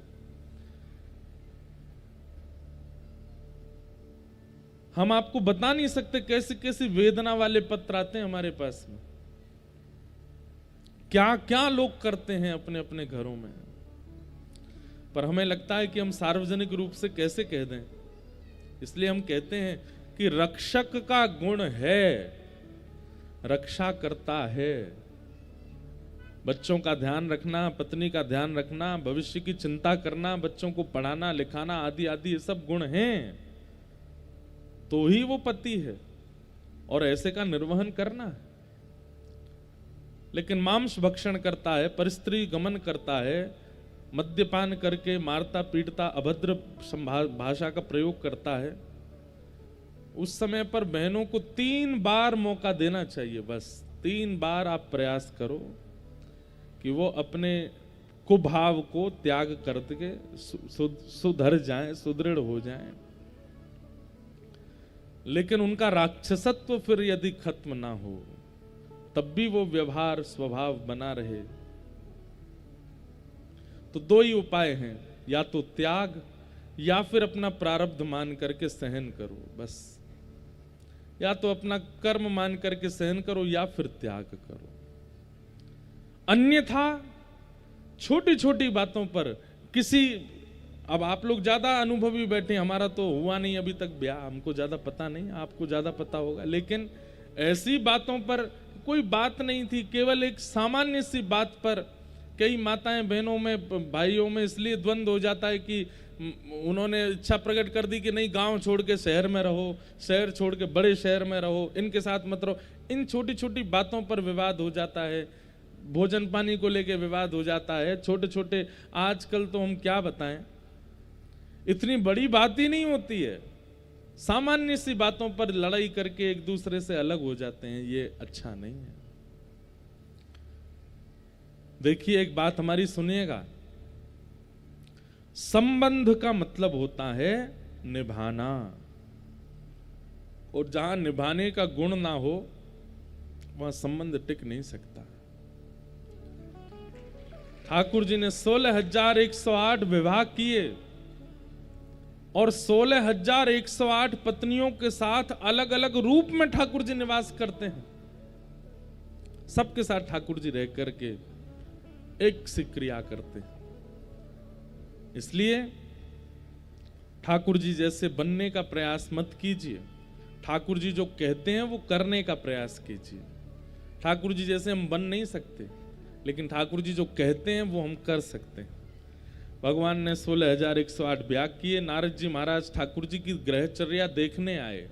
हम आपको बता नहीं सकते कैसी कैसी वेदना वाले पत्र आते हैं हमारे पास में, क्या क्या लोग करते हैं अपने अपने घरों में। पर हमें लगता है कि हम सार्वजनिक रूप से कैसे कह दें, इसलिए हम कहते हैं कि रक्षक का गुण है, रक्षा करता है। बच्चों का ध्यान रखना, पत्नी का ध्यान रखना, भविष्य की चिंता करना, बच्चों को पढ़ाना लिखाना आदि आदि ये सब गुण हैं, तो ही वो पति है और ऐसे का निर्वहन करना है। लेकिन मांस भक्षण करता है, परस्त्री गमन करता है, मद्यपान करके मारता पीटता अभद्र भाषा का प्रयोग करता है, उस समय पर बहनों को 3 बार मौका देना चाहिए। बस 3 बार आप प्रयास करो कि वो अपने कुभाव को त्याग करके सुधर जाएं, सुदृढ़ हो जाएं। लेकिन उनका राक्षसत्व फिर यदि खत्म ना हो तब भी वो व्यवहार स्वभाव बना रहे, तो 2 ही उपाय हैं, या तो त्याग या फिर अपना प्रारब्ध मान करके सहन करो। बस या तो अपना कर्म मान करके सहन करो या फिर त्याग करो। अन्यथा छोटी छोटी बातों पर किसी, अब आप लोग ज्यादा अनुभवी बैठे, हमारा तो हुआ नहीं अभी तक ब्याह, हमको ज्यादा पता नहीं, आपको ज्यादा पता होगा, लेकिन ऐसी बातों पर कोई बात नहीं थी, केवल एक सामान्य सी बात पर कई माताएं बहनों में भाइयों में इसलिए द्वंद्व हो जाता है कि उन्होंने इच्छा प्रकट कर दी कि नहीं गांव छोड़ के शहर में रहो, शहर छोड़ के बड़े शहर में रहो, इनके साथ मत रहो। इन छोटी छोटी बातों पर विवाद हो जाता है, भोजन पानी को लेके विवाद हो जाता है, छोटे छोटे, आजकल तो हम क्या बताएं, इतनी बड़ी बात ही नहीं होती है, सामान्य सी बातों पर लड़ाई करके एक दूसरे से अलग हो जाते हैं, ये अच्छा नहीं है। देखिए एक बात हमारी सुनिएगा, संबंध का मतलब होता है निभाना, और जहां निभाने का गुण ना हो वहां संबंध टिक नहीं सकता। ठाकुर जी ने 16,108 विवाह किए और 16,108 पत्नियों के साथ अलग अलग रूप में ठाकुर जी निवास करते हैं। सबके साथ ठाकुर जी रह करके एक सी क्रिया करते हैं। इसलिए ठाकुर जी जैसे बनने का प्रयास मत कीजिए, ठाकुर जी जो कहते हैं वो करने का प्रयास कीजिए। ठाकुर जी जैसे हम बन नहीं सकते, लेकिन ठाकुर जी जो कहते हैं वो हम कर सकते हैं। भगवान ने 16,108 ब्याह किए। नारद जी महाराज ठाकुर जी की ग्रहचर्या देखने आए।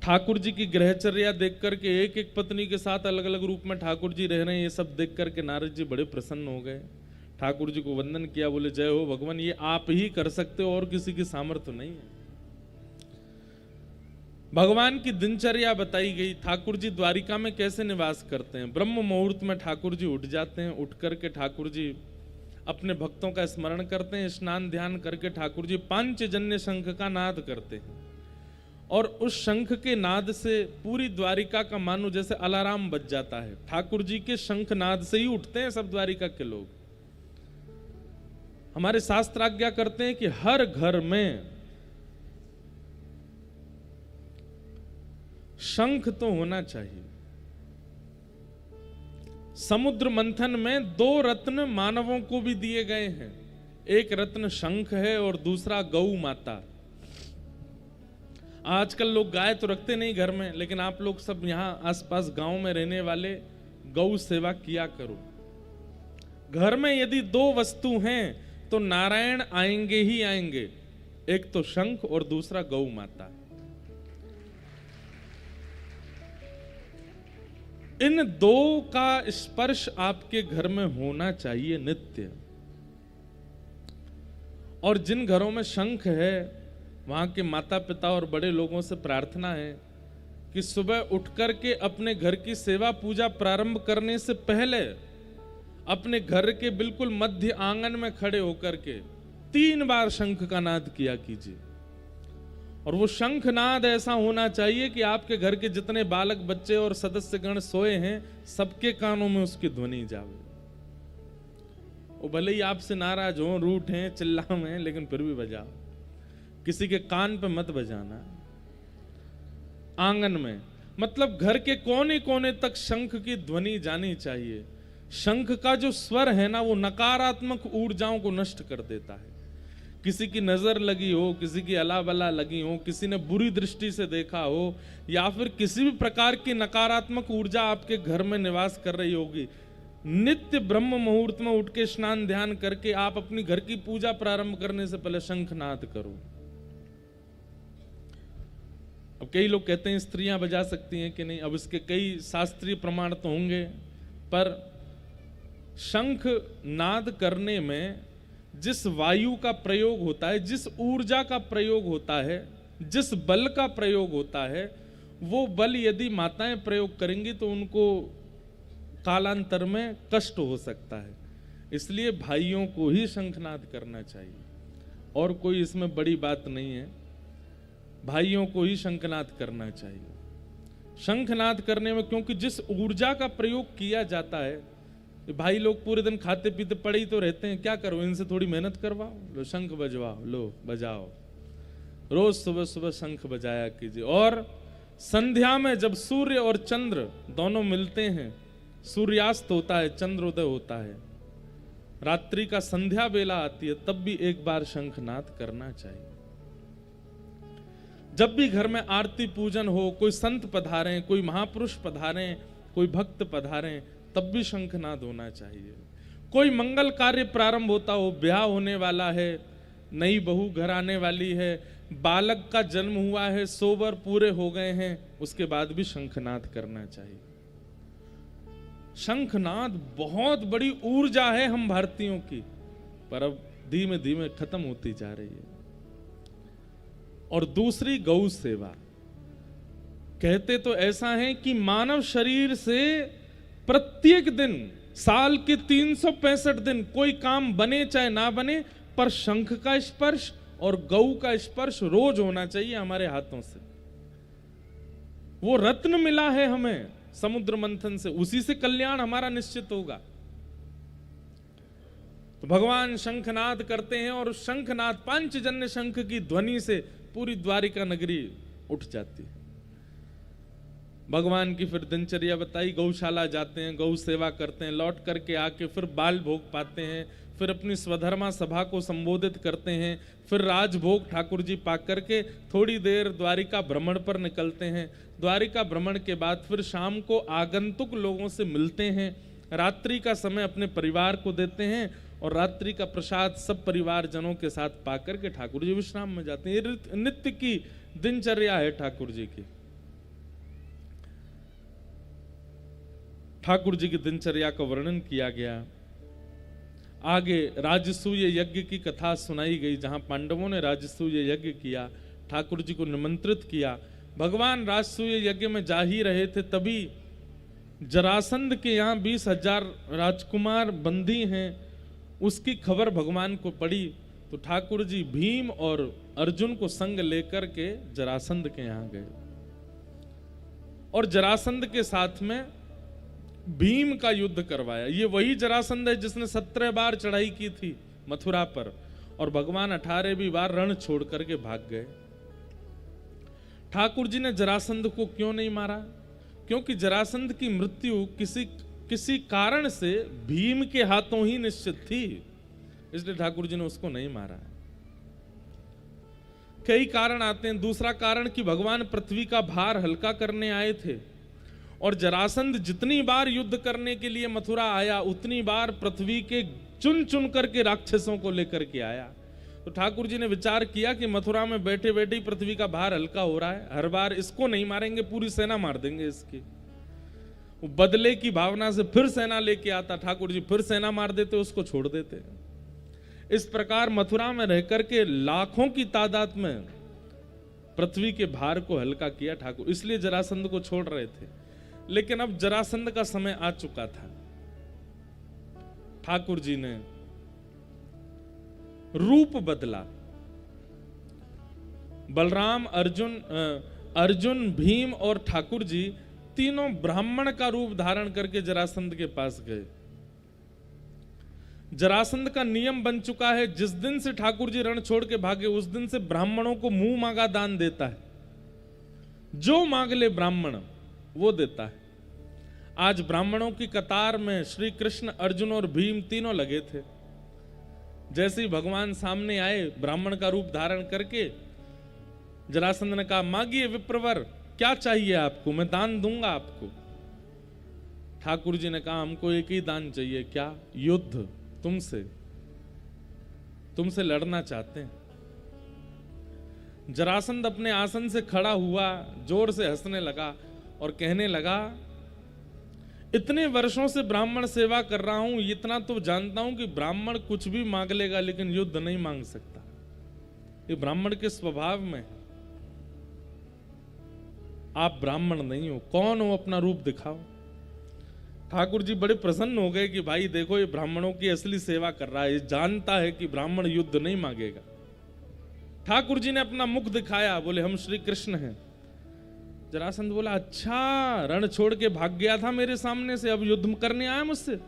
ठाकुर जी की ग्रहचर्या देख करके एक एक पत्नी के साथ अलग अलग रूप में ठाकुर जी रह रहे हैं, ये सब देख करके नारद जी बड़े प्रसन्न हो गए। ठाकुर जी को वंदन किया, बोले जय हो भगवान, ये आप ही कर सकते हो और किसी की सामर्थ्य नहीं है। भगवान की दिनचर्या बताई गई, ठाकुर जी द्वारिका में कैसे निवास करते हैं। ब्रह्म मुहूर्त में ठाकुर जी उठ जाते हैं, उठ करके ठाकुर जी अपने भक्तों का स्मरण करते हैं, स्नान ध्यान करके ठाकुर जी पांचजन्य शंख का नाद करते हैं और उस शंख के नाद से पूरी द्वारिका का मानो जैसे अलार्म बज जाता है। ठाकुर जी के शंख नाद से ही उठते हैं सब द्वारिका के लोग। हमारे शास्त्र आज्ञा करते हैं कि हर घर में शंख तो होना चाहिए। समुद्र मंथन में 2 रत्न मानवों को भी दिए गए हैं, एक रत्न शंख है और दूसरा गौ माता। आजकल लोग गाय तो रखते नहीं घर में, लेकिन आप लोग सब यहां आसपास गांव में रहने वाले गौ सेवा किया करो। घर में यदि 2 वस्तु हैं तो नारायण आएंगे ही आएंगे, एक तो शंख और दूसरा गौ माता। इन 2 का स्पर्श आपके घर में होना चाहिए नित्य। और जिन घरों में शंख है वहां के माता पिता और बड़े लोगों से प्रार्थना है कि सुबह उठ करके अपने घर की सेवा पूजा प्रारंभ करने से पहले अपने घर के बिल्कुल मध्य आंगन में खड़े होकर के 3 बार शंख का नाद किया कीजिए। और वो शंख नाद ऐसा होना चाहिए कि आपके घर के जितने बालक बच्चे और सदस्यगण सोए हैं सबके कानों में उसकी ध्वनि जावे। वो भले ही आपसे नाराज हो, रूठ हैं, चिल्लाएं, लेकिन फिर भी बजाओ। किसी के कान पे मत बजाना। आंगन में मतलब घर के कोने कोने तक शंख की ध्वनि जानी चाहिए। शंख का जो स्वर है ना, वो नकारात्मक ऊर्जाओं को नष्ट कर देता है। किसी की नजर लगी हो, किसी की अला बला लगी हो, किसी ने बुरी दृष्टि से देखा हो, या फिर किसी भी प्रकार की नकारात्मक ऊर्जा आपके घर में निवास कर रही होगी, नित्य ब्रह्म मुहूर्त में उठ के स्नान ध्यान करके आप अपनी घर की पूजा प्रारंभ करने से पहले शंखनाद करो। अब कई लोग कहते हैं स्त्रियां बजा सकती हैं कि नहीं, अब इसके कई शास्त्रीय प्रमाण तो होंगे, पर शंख नाद करने में जिस वायु का प्रयोग होता है, जिस ऊर्जा का प्रयोग होता है, जिस बल का प्रयोग होता है, वो बल यदि माताएं प्रयोग करेंगी तो उनको कालांतर में कष्ट हो सकता है। इसलिए भाइयों को ही शंखनाद करना चाहिए, और कोई इसमें बड़ी बात नहीं है। भाइयों को ही शंखनाद करना चाहिए। शंखनाद करने में क्योंकि जिस ऊर्जा का प्रयोग किया जाता है, भाई लोग पूरे दिन खाते पीते पड़े ही तो रहते हैं, क्या करो, इनसे थोड़ी मेहनत करवाओ, लो शंख बजवाओ, लो बजाओ, रोज सुबह सुबह शंख बजाया कीजिए। और संध्या में जब सूर्य और चंद्र दोनों मिलते हैं, सूर्यास्त होता है, चंद्रोदय होता है, रात्रि का संध्या बेला आती है, तब भी एक बार शंखनाद करना चाहिए। जब भी घर में आरती पूजन हो, कोई संत पधारें, कोई महापुरुष पधारें, कोई भक्त पधारें, तब भी शंखनाद होना चाहिए। कोई मंगल कार्य प्रारंभ होता हो, ब्याह होने वाला है, नई बहू घर आने वाली है, बालक का जन्म हुआ है, 100 वर पूरे हो गए हैं, उसके बाद भी शंखनाद करना चाहिए। शंखनाद बहुत बड़ी ऊर्जा है हम भारतीयों की, पर अब धीमे धीमे खत्म होती जा रही है। और दूसरी गौ सेवा, कहते तो ऐसा है कि मानव शरीर से प्रत्येक दिन, साल के 365 दिन कोई काम बने चाहे ना बने, पर शंख का स्पर्श और गौ का स्पर्श रोज होना चाहिए हमारे हाथों से। वो रत्न मिला है हमें समुद्र मंथन से, उसी से कल्याण हमारा निश्चित होगा। तो भगवान शंखनाद करते हैं और शंखनाद, पांचजन्य शंख की ध्वनि से पूरी द्वारिका नगरी उठ जाती है। भगवान की फिर दिनचर्या बताई, गौशाला जाते हैं, गौ सेवा करते हैं, लौट करके आके फिर बाल भोग पाते हैं, फिर अपनी स्वधर्मा सभा को संबोधित करते हैं, फिर राजभोग ठाकुर जी पा करके थोड़ी देर द्वारिका भ्रमण पर निकलते हैं। द्वारिका भ्रमण के बाद फिर शाम को आगंतुक लोगों से मिलते हैं, रात्रि का समय अपने परिवार को देते हैं और रात्रि का प्रसाद सब परिवार जनों के साथ पा करके ठाकुर जी विश्राम में जाते हैं। ये नित्य की दिनचर्या है ठाकुर जी की। ठाकुर जी की दिनचर्या का वर्णन किया गया। आगे राजसूय यज्ञ की कथा सुनाई गई, जहां पांडवों ने राजसूय यज्ञ किया, ठाकुर जी को निमंत्रित किया। भगवान राजसूय यज्ञ में जा ही रहे थे, तभी जरासंध के यहाँ 20,000 राजकुमार बंदी हैं, उसकी खबर भगवान को पड़ी। तो ठाकुर जी भीम और अर्जुन को संग लेकर के जरासंध के यहाँ गए और जरासंध के साथ में भीम का युद्ध करवाया। ये वही जरासंध है जिसने 17 बार चढ़ाई की थी मथुरा पर, और भगवान 18वीं बार रण छोड़ करके भाग गए। ठाकुर जी ने जरासंध को क्यों नहीं मारा? क्योंकि जरासंध की मृत्यु किसी कारण से भीम के हाथों ही निश्चित थी, इसलिए ठाकुर जी ने उसको नहीं मारा। कई कारण आते हैं। दूसरा कारण कि भगवान पृथ्वी का भार हल्का करने आए थे, और जरासंध जितनी बार युद्ध करने के लिए मथुरा आया, उतनी बार पृथ्वी के चुन चुन करके राक्षसों को लेकर के आया। तो ठाकुर जी ने विचार किया कि मथुरा में बैठे बैठे पृथ्वी का भार हल्का हो रहा है, हर बार इसको नहीं मारेंगे, पूरी सेना मार देंगे इसकी। वो बदले की भावना से फिर सेना लेके आता, ठाकुर जी फिर सेना मार देते, उसको छोड़ देते। इस प्रकार मथुरा में रह करके लाखों की तादाद में पृथ्वी के भार को हल्का किया ठाकुर, इसलिए जरासंध को छोड़ रहे थे। लेकिन अब जरासंध का समय आ चुका था। ठाकुर जी ने रूप बदला। बलराम, अर्जुन, भीम और ठाकुर जी तीनों ब्राह्मण का रूप धारण करके जरासंध के पास गए। जरासंध का नियम बन चुका है, जिस दिन से ठाकुर जी रण छोड़ के भागे उस दिन से ब्राह्मणों को मुंह मांगा दान देता है। जो मांग ले ब्राह्मण वो देता है। आज ब्राह्मणों की कतार में श्री कृष्ण, अर्जुन और भीम तीनों लगे थे। जैसे ही भगवान सामने आए ब्राह्मण का रूप धारण करके, जरासंध ने कहा, मांगिए विप्रवर, क्या चाहिए आपको, मैं दान दूंगा आपको। ठाकुर जी ने कहा, हमको एक ही दान चाहिए। क्या? युद्ध। तुमसे लड़ना चाहते हैं। जरासंध अपने आसन से खड़ा हुआ, जोर से हंसने लगा और कहने लगा, इतने वर्षों से ब्राह्मण सेवा कर रहा हूं, इतना तो जानता हूं कि ब्राह्मण कुछ भी मांग लेगा लेकिन युद्ध नहीं मांग सकता। ये ब्राह्मण के स्वभाव में है। आप ब्राह्मण नहीं हो, कौन हो, अपना रूप दिखाओ। ठाकुर जी बड़े प्रसन्न हो गए कि भाई देखो, ये ब्राह्मणों की असली सेवा कर रहा है, ये जानता है कि ब्राह्मण युद्ध नहीं मांगेगा। ठाकुर जी ने अपना मुख दिखाया, बोले, हम श्री कृष्ण हैं। जरासंध बोला, अच्छा, रण छोड़ के भाग गया था मेरे सामने से, अब युद्ध करने आया मुझसे?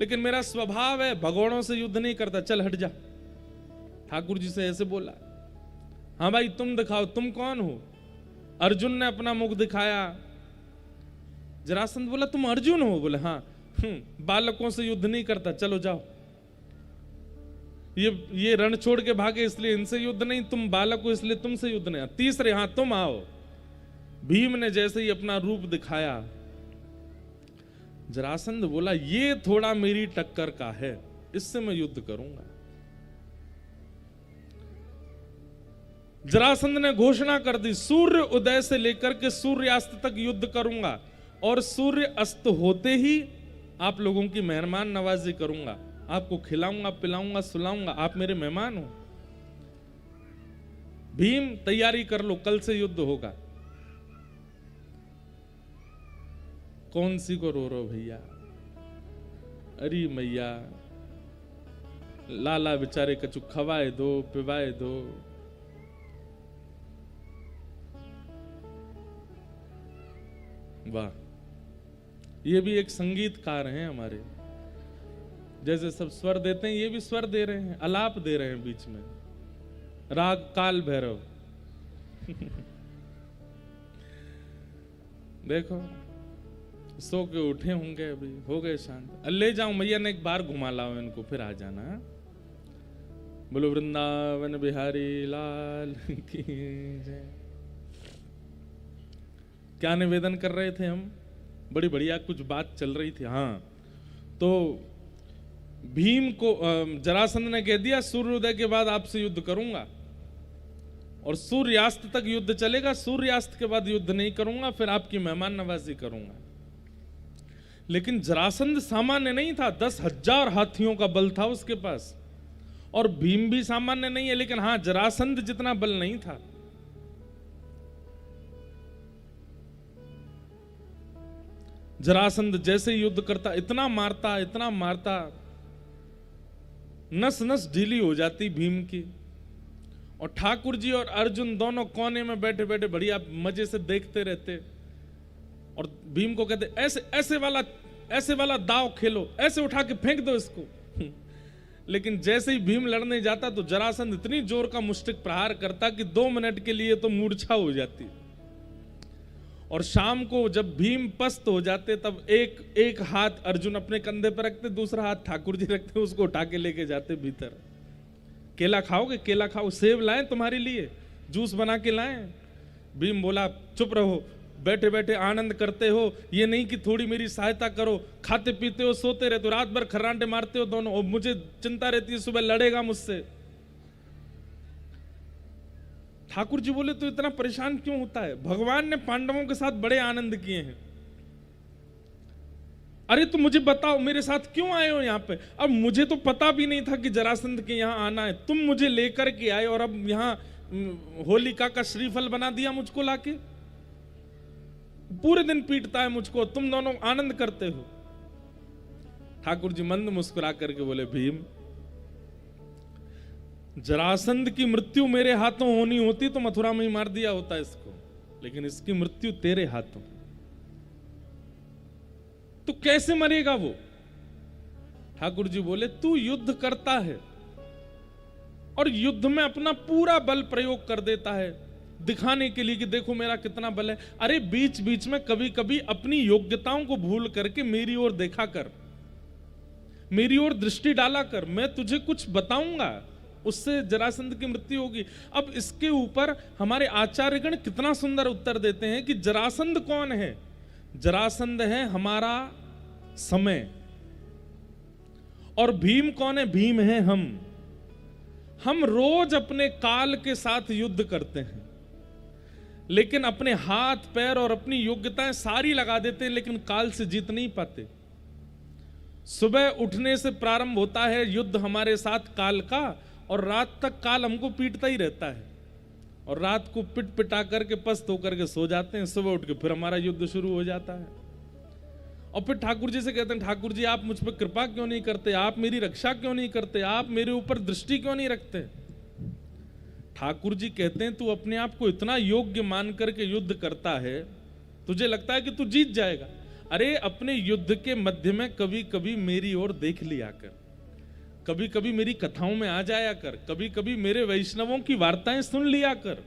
लेकिन मेरा स्वभाव है, भगोड़ों से युद्ध नहीं करता, चल हट जा। ठाकुर जी से ऐसे बोला। हाँ भाई, तुम दिखाओ, तुम कौन हो? अर्जुन ने अपना मुख दिखाया। जरासंध बोला, तुम अर्जुन हो? बोले, हाँ। बालकों से युद्ध नहीं करता, चलो जाओ। ये रण छोड़ के भागे इसलिए इनसे युद्ध नहीं, तुम बालक हो इसलिए तुमसे युद्ध नहीं। तीसरे, हाँ तुम आओ। भीम ने जैसे ही अपना रूप दिखाया, जरासंध बोला, ये थोड़ा मेरी टक्कर का है, इससे मैं युद्ध करूंगा। जरासंध ने घोषणा कर दी, सूर्य उदय से लेकर के सूर्यास्त तक युद्ध करूंगा, और सूर्य अस्त होते ही आप लोगों की मेहमान नवाजी करूंगा, आपको खिलाऊंगा, पिलाऊंगा, सुलाऊंगा, आप मेरे मेहमान हो। भीम, तैयारी कर लो, कल से युद्ध होगा। कौन सी को रो रो भैया? अरे मैया, लाला बेचारे कछु खवाए दो, पिवाए दो। वाह, ये भी एक संगीतकार हैं हमारे। जैसे सब स्वर देते हैं, ये भी स्वर दे रहे हैं, आलाप दे रहे हैं बीच में। राग काल भैरव। देखो, सो के उठे होंगे, अभी हो गए शांत। ले जाऊं मैया ने, एक बार घुमा लाओ इनको, फिर आ जाना। बोलो वृंदावन बिहारी लाल की जय। क्या निवेदन कर रहे थे हम? बड़ी बढ़िया कुछ बात चल रही थी। हाँ, तो भीम को जरासंध ने कह दिया, सूर्योदय के बाद आपसे युद्ध करूंगा और सूर्यास्त तक युद्ध चलेगा, सूर्यास्त के बाद युद्ध नहीं करूंगा, फिर आपकी मेहमान नवाजी करूंगा। लेकिन जरासंध सामान्य नहीं था, 10,000 हाथियों का बल था उसके पास। और भीम भी सामान्य नहीं है, लेकिन हां जरासंध जितना बल नहीं था। जरासंध जैसे युद्ध करता इतना मारता, नस नस ढीली हो जाती भीम की। और ठाकुर जी और अर्जुन दोनों कोने में बैठे बैठे बढ़िया मजे से देखते रहते। और भीम को कहते ऐसे वाला दाव खेलो, ऐसे उठा के फेंक दो इसको। लेकिन जैसे ही भीम लड़ने जाता तो जरासंध इतनी जोर का मुष्टिक प्रहार करता कि 2 मिनट के लिए तो मूर्छा हो जाती। और शाम को जब भीम पस्त हो जाते तब एक हाथ अर्जुन अपने कंधे पर रखते, दूसरा हाथ ठाकुर जी रखते, उसको उठा के लेके जाते भीतर। केला खाओगे? केला खाओ। सेब लाएं तुम्हारे लिए, जूस बना के लाएं। भीम बोला चुप रहो, बैठे बैठे आनंद करते हो, ये नहीं कि थोड़ी मेरी सहायता करो। खाते पीते हो, सोते रहते हो, रात भर खर्राटे मारते हो दोनों, और मुझे चिंता रहती है सुबह लड़ेगा मुझसे। ठाकुर जी बोले तो इतना परेशान क्यों होता है? भगवान ने पांडवों के साथ बड़े आनंद किए हैं। अरे तो मुझे बताओ मेरे साथ क्यों आए हो यहाँ पे? अब मुझे तो पता भी नहीं था कि जरासंध के यहाँ आना है, तुम मुझे लेकर के आए और अब यहाँ होलिका का श्रीफल बना दिया मुझको लाके। पूरे दिन पीटता है मुझको, तुम दोनों आनंद करते हो। ठाकुर जी मंद मुस्कुरा करके बोले भीम, जरासंध की मृत्यु मेरे हाथों होनी होती तो मथुरा में ही मार दिया होता इसको, लेकिन इसकी मृत्यु तेरे हाथों। तो कैसे मरेगा वो? ठाकुर जी बोले तू युद्ध करता है और युद्ध में अपना पूरा बल प्रयोग कर देता है दिखाने के लिए कि देखो मेरा कितना बल है। अरे बीच बीच में कभी कभी अपनी योग्यताओं को भूल करके मेरी ओर देखा कर, मेरी ओर दृष्टि डाला कर, मैं तुझे कुछ बताऊंगा, उससे जरासंध की मृत्यु होगी। अब इसके ऊपर हमारे आचार्यगण कितना सुंदर उत्तर देते हैं कि जरासंध कौन है? जरासंध है हमारा समय। और भीम कौन है? भीम है हम रोज अपने काल के साथ युद्ध करते हैं, लेकिन अपने हाथ पैर और अपनी योग्यताएं सारी लगा देते हैं, लेकिन काल से जीत नहीं पाते। सुबह उठने से प्रारंभ होता है युद्ध हमारे साथ काल का, और रात तक काल हमको पीटता ही रहता है, और रात को पिट पिटा करके पस्त होकर के सो जाते हैं। सुबह उठ के फिर हमारा युद्ध शुरू हो जाता है। और फिर ठाकुर जी से कहते हैं ठाकुर जी आप मुझ पर कृपा क्यों नहीं करते, आप मेरी रक्षा क्यों नहीं करते, आप मेरे ऊपर दृष्टि क्यों नहीं रखते? ठाकुर जी कहते हैं तू अपने आप को इतना योग्य मान करके युद्ध करता है, तुझे लगता है कि तू जीत जाएगा। अरे अपने युद्ध के मध्य में कभी कभी मेरी ओर देख लिया कर, कभी कभी मेरी कथाओं में आ जाया कर, कभी कभी मेरे वैष्णवों की वार्ताएं सुन लिया कर,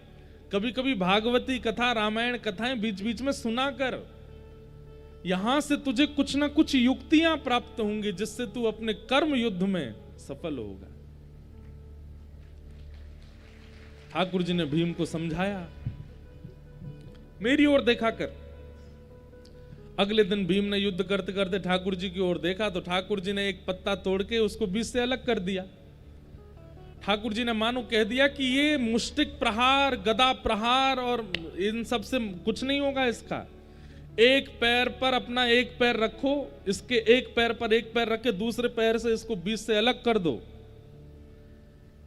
कभी कभी भागवती कथा रामायण कथाएं बीच बीच में सुना कर। यहां से तुझे कुछ ना कुछ युक्तियां प्राप्त होंगी जिससे तू अपने कर्म युद्ध में सफल होगा। ठाकुर जी ने भीम को समझाया, मेरी ओर देखा कर। अगले दिन भीम ने युद्ध करते करते ठाकुर जी की ओर देखा तो ठाकुर जी ने एक पत्ता तोड़ के उसको बीच से अलग कर दिया। ठाकुर जी ने मानो कह दिया कि ये मुष्टिक प्रहार, गदा प्रहार और इन सब से कुछ नहीं होगा इसका। एक पैर पर अपना एक पैर रखो, इसके एक पैर पर एक पैर रख के दूसरे पैर से इसको बीच से अलग कर दो।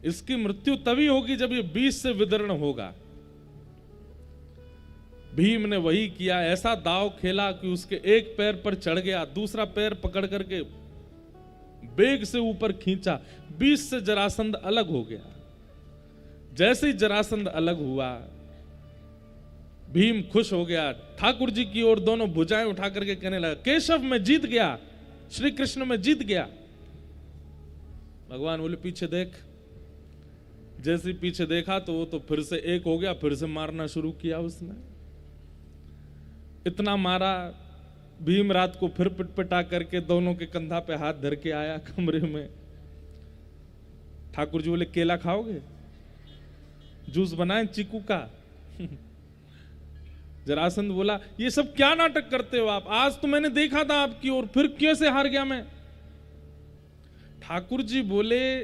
इसकी मृत्यु तभी होगी जब ये बीच से विदीर्ण होगा। भीम ने वही किया, ऐसा दाव खेला कि उसके एक पैर पर चढ़ गया, दूसरा पैर पकड़ करके बेग से ऊपर खींचा, बीच से जरासंध अलग हो गया। जैसे ही जरासंध अलग हुआ भीम खुश हो गया, ठाकुर जी की ओर दोनों भुजाएं उठा करके कहने लगा केशव मैं जीत गया, श्री कृष्ण मैं जीत गया। भगवान बोले पीछे देख। जैसे पीछे देखा तो वो तो फिर से एक हो गया, फिर से मारना शुरू किया उसने। इतना मारा, भीम रात को फिर पिटपिटा करके दोनों के कंधा पे हाथ धर के आया कमरे में। ठाकुर जी बोले केला खाओगे, जूस बनाए चीकू का। जरासंध बोला ये सब क्या नाटक करते हो आप, आज तो मैंने देखा था आपकी ओर, फिर क्यों से हार गया मैं? ठाकुर जी बोले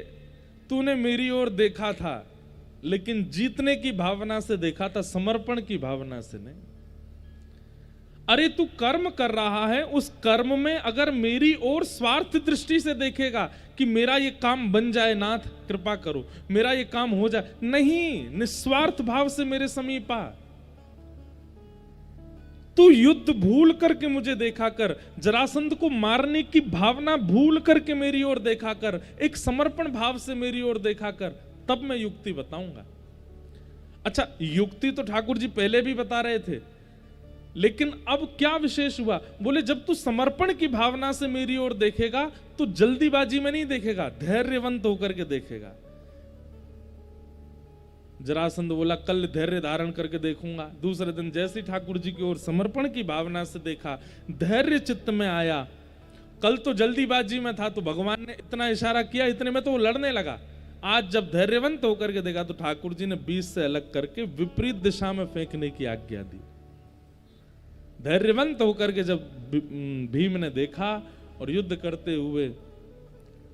तूने मेरी ओर देखा था, लेकिन जीतने की भावना से देखा था, समर्पण की भावना से नहीं। अरे तू कर्म कर रहा है, उस कर्म में अगर मेरी ओर स्वार्थ दृष्टि से देखेगा कि मेरा ये काम बन जाए, नाथ कृपा करो, मेरा ये काम हो जाए, नहीं, निस्वार्थ भाव से मेरे समीप आ। तू युद्ध भूल करके मुझे देखा कर, जरासंध को मारने की भावना भूल करके मेरी ओर देखा कर, एक समर्पण भाव से मेरी ओर देखा कर, तब मैं युक्ति बताऊंगा। अच्छा, युक्ति तो ठाकुर जी पहले भी बता रहे थे, लेकिन अब क्या विशेष हुआ? बोले जब तू समर्पण की भावना से मेरी ओर देखेगा तो जल्दीबाजी में नहीं देखेगा, धैर्यवंत होकर के देखेगा। जरासंध बोला कल धैर्य धारण करके देखूंगा। दूसरे दिन जैसे ठाकुर जी की ओर समर्पण की भावना से देखा, धैर्य चित्त में आया। कल तो जल्दीबाजी में था तो भगवान ने इतना इशारा किया, इतने में तो वो लड़ने लगा। आज जब धैर्यवंत होकर के देखा तो ठाकुर जी ने बीच से अलग करके विपरीत दिशा में फेंकने की आज्ञा दी। धैर्यवंत होकर के जब भीम ने देखा और युद्ध करते हुए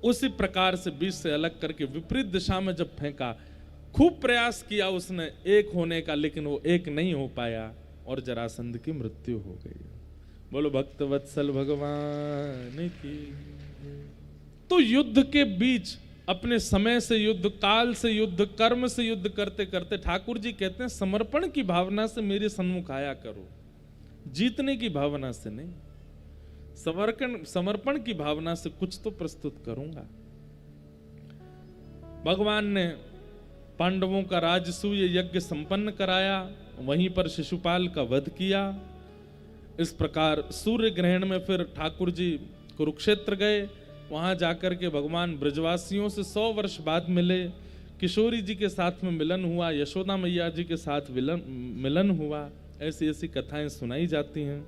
उसी प्रकार से बीच से अलग करके विपरीत दिशा में जब फेंका, खूब प्रयास किया उसने एक होने का, लेकिन वो एक नहीं हो पाया और जरासंध की मृत्यु हो गई। बोलो भक्त वत्सल भगवान की। तो युद्ध के बीच अपने समय से युद्ध, काल से युद्ध, कर्म से युद्ध करते करते ठाकुर जी कहते हैं समर्पण की भावना से मेरे सन्मुख आया करो, जीतने की भावना से नहीं। समर्पण की भावना से कुछ तो प्रस्तुत करूंगा। भगवान ने पांडवों का राजसूय यज्ञ संपन्न कराया, वहीं पर शिशुपाल का वध किया। इस प्रकार सूर्य ग्रहण में फिर ठाकुर जी कुरुक्षेत्र गए, वहां जाकर के भगवान ब्रजवासियों से 100 वर्ष बाद मिले। किशोरी जी के साथ में मिलन हुआ, यशोदा मैया जी के साथ मिलन हुआ। ऐसी ऐसी कथाएं सुनाई जाती हैं।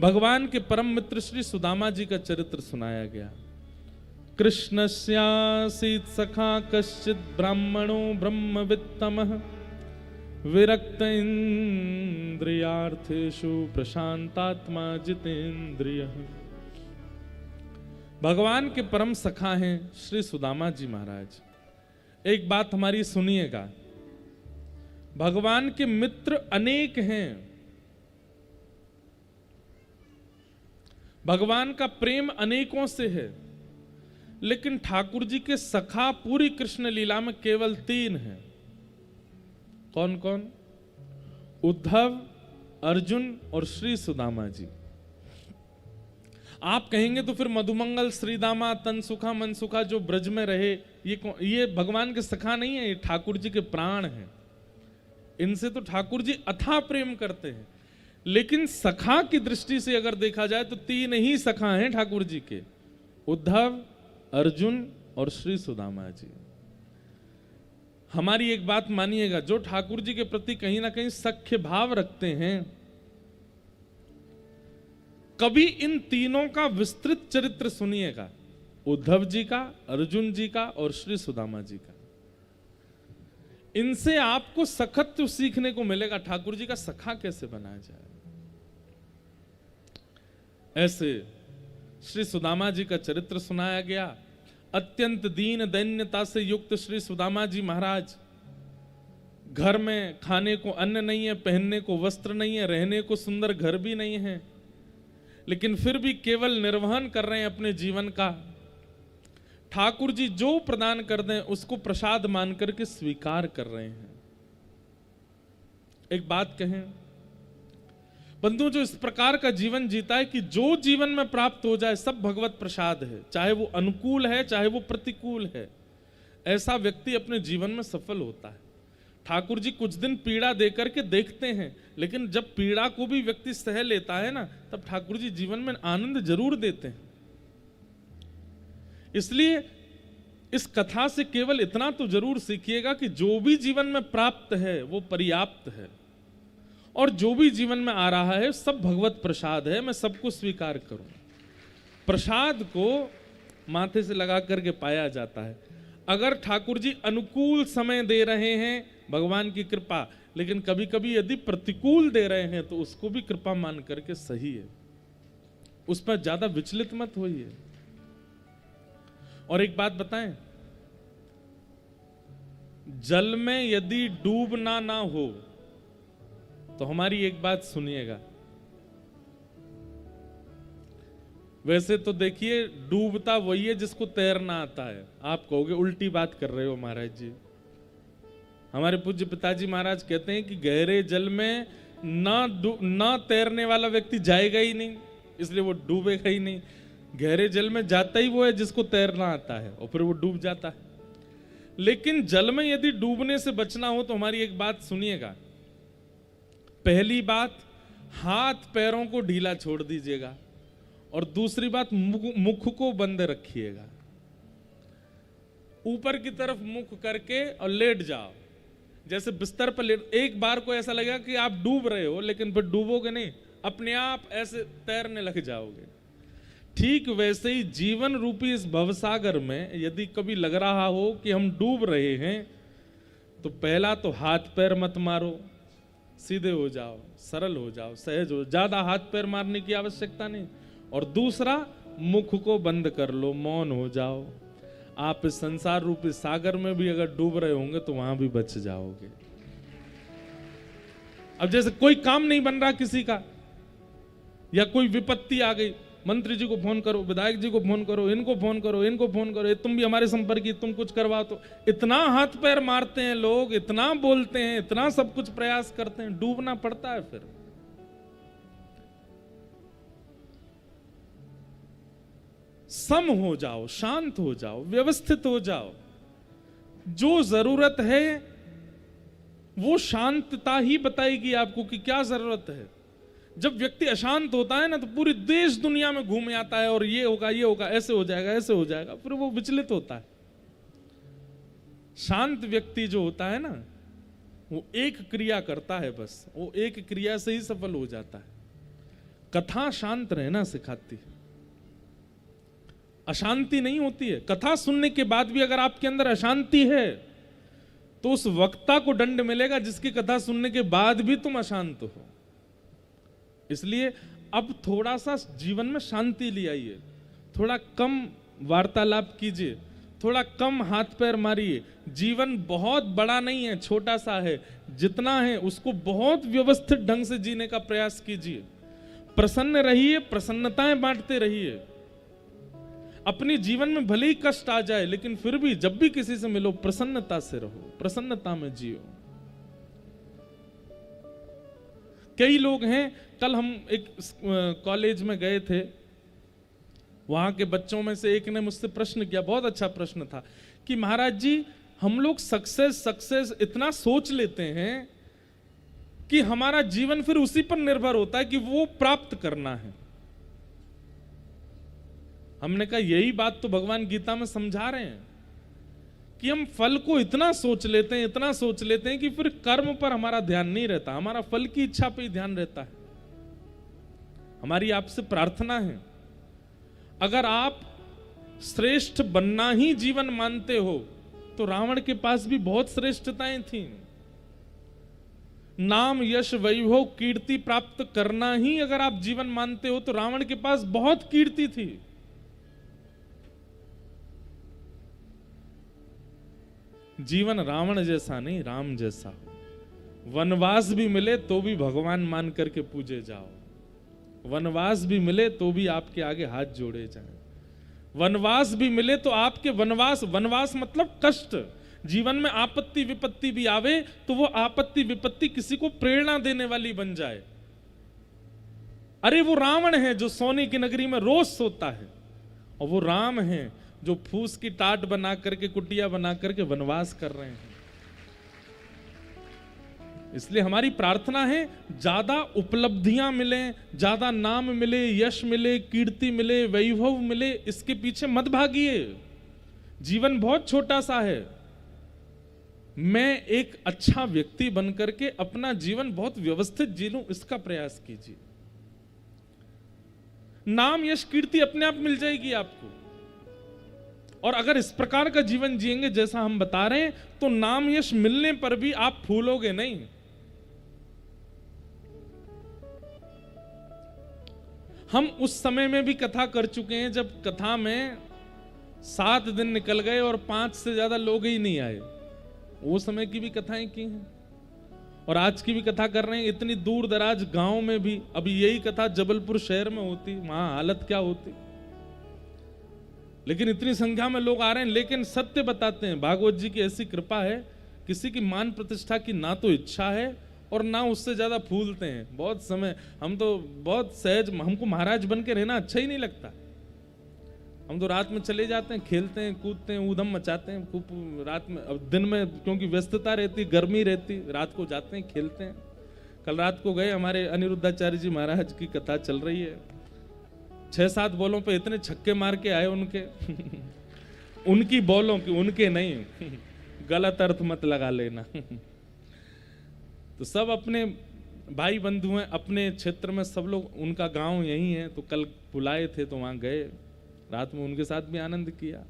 भगवान के परम मित्र श्री सुदामा जी का चरित्र सुनाया गया। कृष्णस्यासीत् सखा कश्चित् ब्राह्मणो ब्रह्मवित्तमः विरक्त इंद्रियार्थेषु प्रशांतात्मा जितेंद्रियः। भगवान के परम सखा हैं श्री सुदामा जी महाराज। एक बात हमारी सुनिएगा, भगवान के मित्र अनेक हैं, भगवान का प्रेम अनेकों से है, लेकिन ठाकुर जी के सखा पूरी कृष्ण लीला में केवल 3 हैं। कौन कौन? उद्धव, अर्जुन और श्री सुदामा जी। आप कहेंगे तो फिर मधुमंगल, श्रीदामा, तनसुखा, मनसुखा जो ब्रज में रहे, ये भगवान के सखा नहीं है, ये ठाकुर जी के प्राण हैं। इनसे तो ठाकुर जी अथाह प्रेम करते हैं, लेकिन सखा की दृष्टि से अगर देखा जाए तो 3 ही सखा हैं ठाकुर जी के, उद्धव, अर्जुन और श्री सुदामा जी। हमारी एक बात मानिएगा, जो ठाकुर जी के प्रति कहीं ना कहीं सख्य भाव रखते हैं, कभी इन तीनों का विस्तृत चरित्र सुनिएगा, उद्धव जी का, अर्जुन जी का और श्री सुदामा जी का। इनसे आपको सखत्व सीखने को मिलेगा, ठाकुर जी का सखा कैसे बनाया जाए। ऐसे श्री सुदामा जी का चरित्र सुनाया गया। अत्यंत दीन दैन्यता से युक्त श्री सुदामा जी महाराज, घर में खाने को अन्न नहीं है, पहनने को वस्त्र नहीं है, रहने को सुंदर घर भी नहीं है, लेकिन फिर भी केवल निर्वहन कर रहे हैं अपने जीवन का। ठाकुर जी जो प्रदान कर दें उसको प्रसाद मान करके स्वीकार कर रहे हैं। एक बात कहें बंधु, जो इस प्रकार का जीवन जीता है कि जो जीवन में प्राप्त हो जाए सब भगवत प्रसाद है, चाहे वो अनुकूल है चाहे वो प्रतिकूल है, ऐसा व्यक्ति अपने जीवन में सफल होता है। ठाकुर जी कुछ दिन पीड़ा देकर के देखते हैं, लेकिन जब पीड़ा को भी व्यक्ति सह लेता है ना, तब ठाकुर जी जीवन में आनंद जरूर देते हैं। इसलिए इस कथा से केवल इतना तो जरूर सीखिएगा कि जो भी जीवन में प्राप्त है वो पर्याप्त है, और जो भी जीवन में आ रहा है सब भगवत प्रसाद है, मैं सबको स्वीकार करूं। प्रसाद को माथे से लगा करके पाया जाता है। अगर ठाकुर जी अनुकूल समय दे रहे हैं भगवान की कृपा, लेकिन कभी कभी यदि प्रतिकूल दे रहे हैं तो उसको भी कृपा मान करके सही है, उस पर ज्यादा विचलित मत होइए। और एक बात बताएं, जल में यदि डूबना ना हो तो हमारी एक बात सुनिएगा, वैसे तो देखिए डूबता वही है जिसको तैरना आता है। आप कहोगे उल्टी बात कर रहे हो महाराज जी। हमारे पूज्य पिताजी महाराज कहते हैं कि गहरे जल में ना तैरने वाला व्यक्ति जाएगा ही नहीं, इसलिए वो डूबेगा ही नहीं। गहरे जल में जाता ही वो है जिसको तैरना आता है, और फिर वो डूब जाता है। लेकिन जल में यदि डूबने से बचना हो तो हमारी एक बात सुनिएगा। पहली बात, हाथ पैरों को ढीला छोड़ दीजिएगा, और दूसरी बात, मुख को बंद रखिएगा। ऊपर की तरफ मुख करके और लेट जाओ, जैसे बिस्तर पर लेट। एक बार को ऐसा लगेगा कि आप डूब रहे हो, लेकिन फिर डूबोगे नहीं, अपने आप ऐसे तैरने लग जाओगे। ठीक वैसे ही जीवन रूपी इस भवसागर में यदि कभी लग रहा हो कि हम डूब रहे हैं, तो पहला तो हाथ पैर मत मारो, सीधे हो जाओ, सरल हो जाओ, सहज हो। ज्यादा हाथ पैर मारने की आवश्यकता नहीं। और दूसरा, मुख को बंद कर लो, मौन हो जाओ। आप इस संसार रूपी सागर में भी अगर डूब रहे होंगे तो वहां भी बच जाओगे। अब जैसे कोई काम नहीं बन रहा किसी का, या कोई विपत्ति आ गई, मंत्री जी को फोन करो, विधायक जी को फोन करो, इनको फोन करो, इनको फोन करो, तुम भी हमारे संपर्क, तुम कुछ करवाओ। तो इतना हाथ पैर मारते हैं लोग, इतना बोलते हैं, इतना सब कुछ प्रयास करते हैं, डूबना पड़ता है। फिर सम हो जाओ, शांत हो जाओ, व्यवस्थित हो जाओ। जो जरूरत है वो शांतता ही बताएगी आपको कि क्या जरूरत है। जब व्यक्ति अशांत होता है ना, तो पूरी देश दुनिया में घूम आता है, और ये होगा, ये होगा, ऐसे हो जाएगा, ऐसे हो जाएगा, फिर वो विचलित होता है। शांत व्यक्ति जो होता है ना, वो एक क्रिया करता है, बस वो एक क्रिया से ही सफल हो जाता है। कथा शांत रहना सिखाती है, अशांति नहीं होती है। कथा सुनने के बाद भी अगर आपके अंदर अशांति है, तो उस वक्ता को दंड मिलेगा जिसकी कथा सुनने के बाद भी तुम अशांत हो। इसलिए अब थोड़ा सा जीवन में शांति ले आइए, थोड़ा कम वार्तालाप कीजिए, थोड़ा कम हाथ पैर मारिए। जीवन बहुत बड़ा नहीं है, छोटा सा है। जितना है उसको बहुत व्यवस्थित ढंग से जीने का प्रयास कीजिए। प्रसन्न रहिए, प्रसन्नताएं बांटते रहिए। अपने जीवन में भले ही कष्ट आ जाए, लेकिन फिर भी जब भी किसी से मिलो, प्रसन्नता से रहो, प्रसन्नता में जियो। कई लोग हैं, कल हम एक कॉलेज में गए थे, वहां के बच्चों में से एक ने मुझसे प्रश्न किया, बहुत अच्छा प्रश्न था, कि महाराज जी हम लोग सक्सेस इतना सोच लेते हैं कि हमारा जीवन फिर उसी पर निर्भर होता है कि वो प्राप्त करना है। हमने कहा यही बात तो भगवान गीता में समझा रहे हैं कि हम फल को इतना सोच लेते हैं, इतना सोच लेते हैं कि फिर कर्म पर हमारा ध्यान नहीं रहता, हमारा फल की इच्छा पे ही ध्यान रहता है। हमारी आपसे प्रार्थना है, अगर आप श्रेष्ठ बनना ही जीवन मानते हो, तो रावण के पास भी बहुत श्रेष्ठताएं थीं। नाम, यश, वैभव, कीर्ति प्राप्त करना ही अगर आप जीवन मानते हो, तो रावण के पास बहुत कीर्ति थी। जीवन रावण जैसा नहीं, राम जैसा हो। वनवास भी मिले तो भी भगवान मान करके पूजे जाओ, वनवास भी मिले तो भी आपके आगे हाथ जोड़े जाएं, वनवास भी मिले तो आपके वनवास मतलब कष्ट। जीवन में आपत्ति विपत्ति भी आवे तो वो आपत्ति विपत्ति किसी को प्रेरणा देने वाली बन जाए। अरे वो रावण है जो सोने की नगरी में रोज सोता है, और वो राम है जो फूस की टाट बना करके, कुटिया बना करके वनवास कर रहे हैं। इसलिए हमारी प्रार्थना है, ज्यादा उपलब्धियां मिले, ज्यादा नाम मिले, यश मिले, कीर्ति मिले, वैभव मिले, इसके पीछे मत भागिए। जीवन बहुत छोटा सा है। मैं एक अच्छा व्यक्ति बनकर के अपना जीवन बहुत व्यवस्थित जी लूं, इसका प्रयास कीजिए। नाम, यश, कीर्ति अपने आप मिल जाएगी आपको। और अगर इस प्रकार का जीवन जिएंगे जैसा हम बता रहे हैं, तो नाम यश मिलने पर भी आप फूलोगे नहीं। हम उस समय में भी कथा कर चुके हैं जब कथा में 7 दिन निकल गए और 5 से ज्यादा लोग ही नहीं आए। वो समय की भी कथाएं की हैं और आज की भी कथा कर रहे हैं। इतनी दूर दराज गांव में भी अभी यही कथा जबलपुर शहर में होती, वहां हालत क्या होती। लेकिन इतनी संख्या में लोग आ रहे हैं, लेकिन सत्य बताते हैं। भागवत जी की ऐसी कृपा है, किसी की मान प्रतिष्ठा की ना तो इच्छा है और ना उससे ज्यादा फूलते हैं। बहुत समय हम तो बहुत सहज, हमको महाराज बन के रहना अच्छा ही नहीं लगता। हम तो रात में चले जाते हैं, खेलते हैं, कूदते हैं, ऊधम मचाते हैं खूब रात में। अब दिन में क्योंकि व्यस्तता रहती, गर्मी रहती, रात को जाते हैं, खेलते हैं। कल रात को गए, हमारे अनिरुद्धाचार्य जी महाराज की कथा चल रही है, 6-7 बॉलों पे इतने छक्के मार के आए उनके उनकी बॉलों की, उनके नहीं गलत अर्थ मत लगा लेना तो सब अपने भाई बंधु हैं, अपने क्षेत्र में सब लोग, उनका गांव यही है, तो कल बुलाए थे तो वहां गए, रात में उनके साथ भी आनंद किया।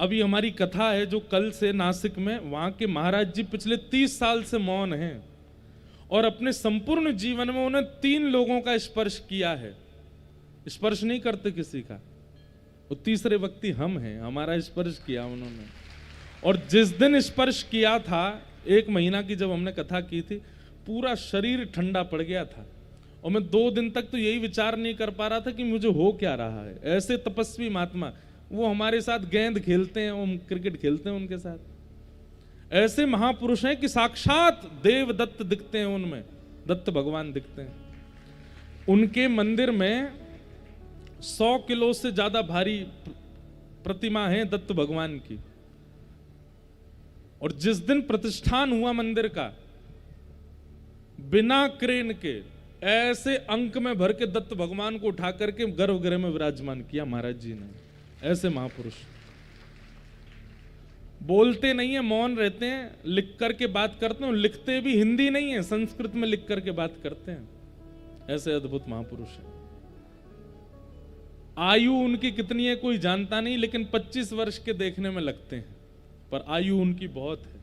अभी हमारी कथा है जो कल से नासिक में, वहां के महाराज जी पिछले 30 साल से मौन हैं और अपने संपूर्ण जीवन में उन्हें 3 लोगों का स्पर्श किया है। स्पर्श नहीं करते किसी का, वो तीसरे व्यक्ति हम हैं, हमारा स्पर्श किया उन्होंने। और जिस दिन स्पर्श किया था, 1 महीना की जब हमने कथा की थी, पूरा शरीर ठंडा पड़ गया था और मैं 2 दिन तक तो यही विचार नहीं कर पा रहा था कि मुझे हो क्या रहा है। ऐसे तपस्वी महात्मा, वो हमारे साथ गेंद खेलते हैं, हम क्रिकेट खेलते हैं उनके साथ। ऐसे महापुरुष हैं कि साक्षात देव दत्त दिखते हैं, उनमें दत्त भगवान दिखते हैं। उनके मंदिर में 100 किलो से ज्यादा भारी प्रतिमा है दत्त भगवान की। और जिस दिन प्रतिष्ठान हुआ मंदिर का, बिना क्रेन के ऐसे अंक में भर के दत्त भगवान को उठा करके गर्भगृह में विराजमान किया महाराज जी ने। ऐसे महापुरुष बोलते नहीं है, मौन रहते हैं, लिख करके बात करते हैं, लिखते भी हिंदी नहीं है, संस्कृत में लिख करके बात करते हैं। ऐसे अद्भुत महापुरुष है। आयु उनकी कितनी है कोई जानता नहीं, लेकिन 25 वर्ष के देखने में लगते हैं, पर आयु उनकी बहुत है।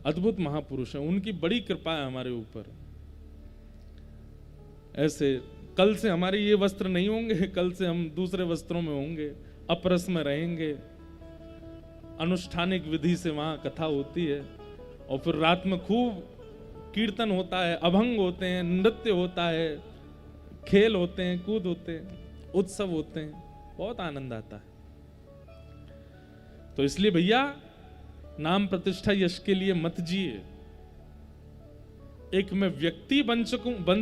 अद्भुत महापुरुष है, उनकी बड़ी कृपा है हमारे ऊपर। ऐसे कल से हमारे ये वस्त्र नहीं होंगे, कल से हम दूसरे वस्त्रों में होंगे, अपरस में रहेंगे। अनुष्ठानिक विधि से वहां कथा होती है और फिर रात में खूब कीर्तन होता है, अभंग होते हैं, नृत्य होता है, खेल होते हैं, कूद होते हैं, उत्सव होते हैं, बहुत आनंद आता है। तो इसलिए भैया, नाम प्रतिष्ठा यश के लिए मत जिए। एक मैं व्यक्ति बन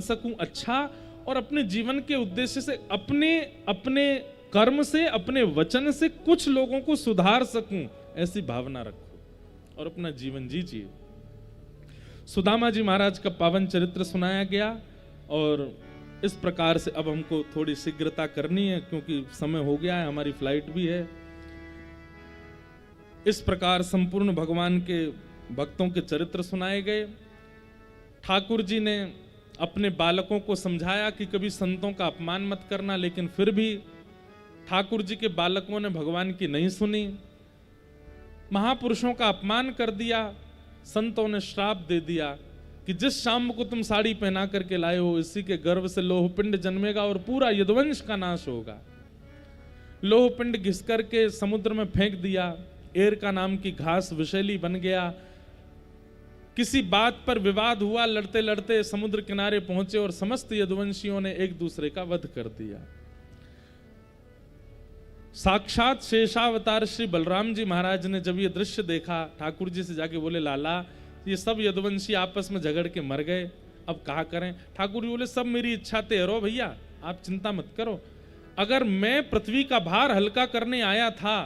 सकूं अच्छा, और अपने जीवन के उद्देश्य से अपने कर्म से, अपने वचन से कुछ लोगों को सुधार सकूं, ऐसी भावना रखो और अपना जीवन जीजिए। सुदामा जी महाराज का पावन चरित्र सुनाया गया और इस प्रकार से अब हमको थोड़ी शीघ्रता करनी है क्योंकि समय हो गया है, हमारी फ्लाइट भी है। इस प्रकार संपूर्ण भगवान के भक्तों के चरित्र सुनाए गए। ठाकुर जी ने अपने बालकों को समझाया कि कभी संतों का अपमान मत करना, लेकिन फिर भी ठाकुर जी के बालकों ने भगवान की नहीं सुनी, महापुरुषों का अपमान कर दिया। संतों ने श्राप दे दिया कि जिस शाम को तुम साड़ी पहना करके लाए हो, इसी के गर्भ से लोहपिंड जन्मेगा और पूरा यदुवंश का नाश होगा। लोहपिंड घिस करके समुद्र में फेंक दिया। एरका नाम की घास विषैली बन गया। किसी बात पर विवाद हुआ, लड़ते लड़ते समुद्र किनारे पहुंचे और समस्त यदुवंशियों ने एक दूसरे का वध कर दिया। साक्षात शेषावतार श्री बलराम जी महाराज ने जब ये दृश्य देखा, ठाकुर जी से जाके बोले, लाला ये सब यदुवंशी आपस में झगड़ के मर गए, अब कहा करें। ठाकुर जी बोले, सब मेरी इच्छा तेरो भैया, आप चिंता मत करो। अगर मैं पृथ्वी का भार हल्का करने आया था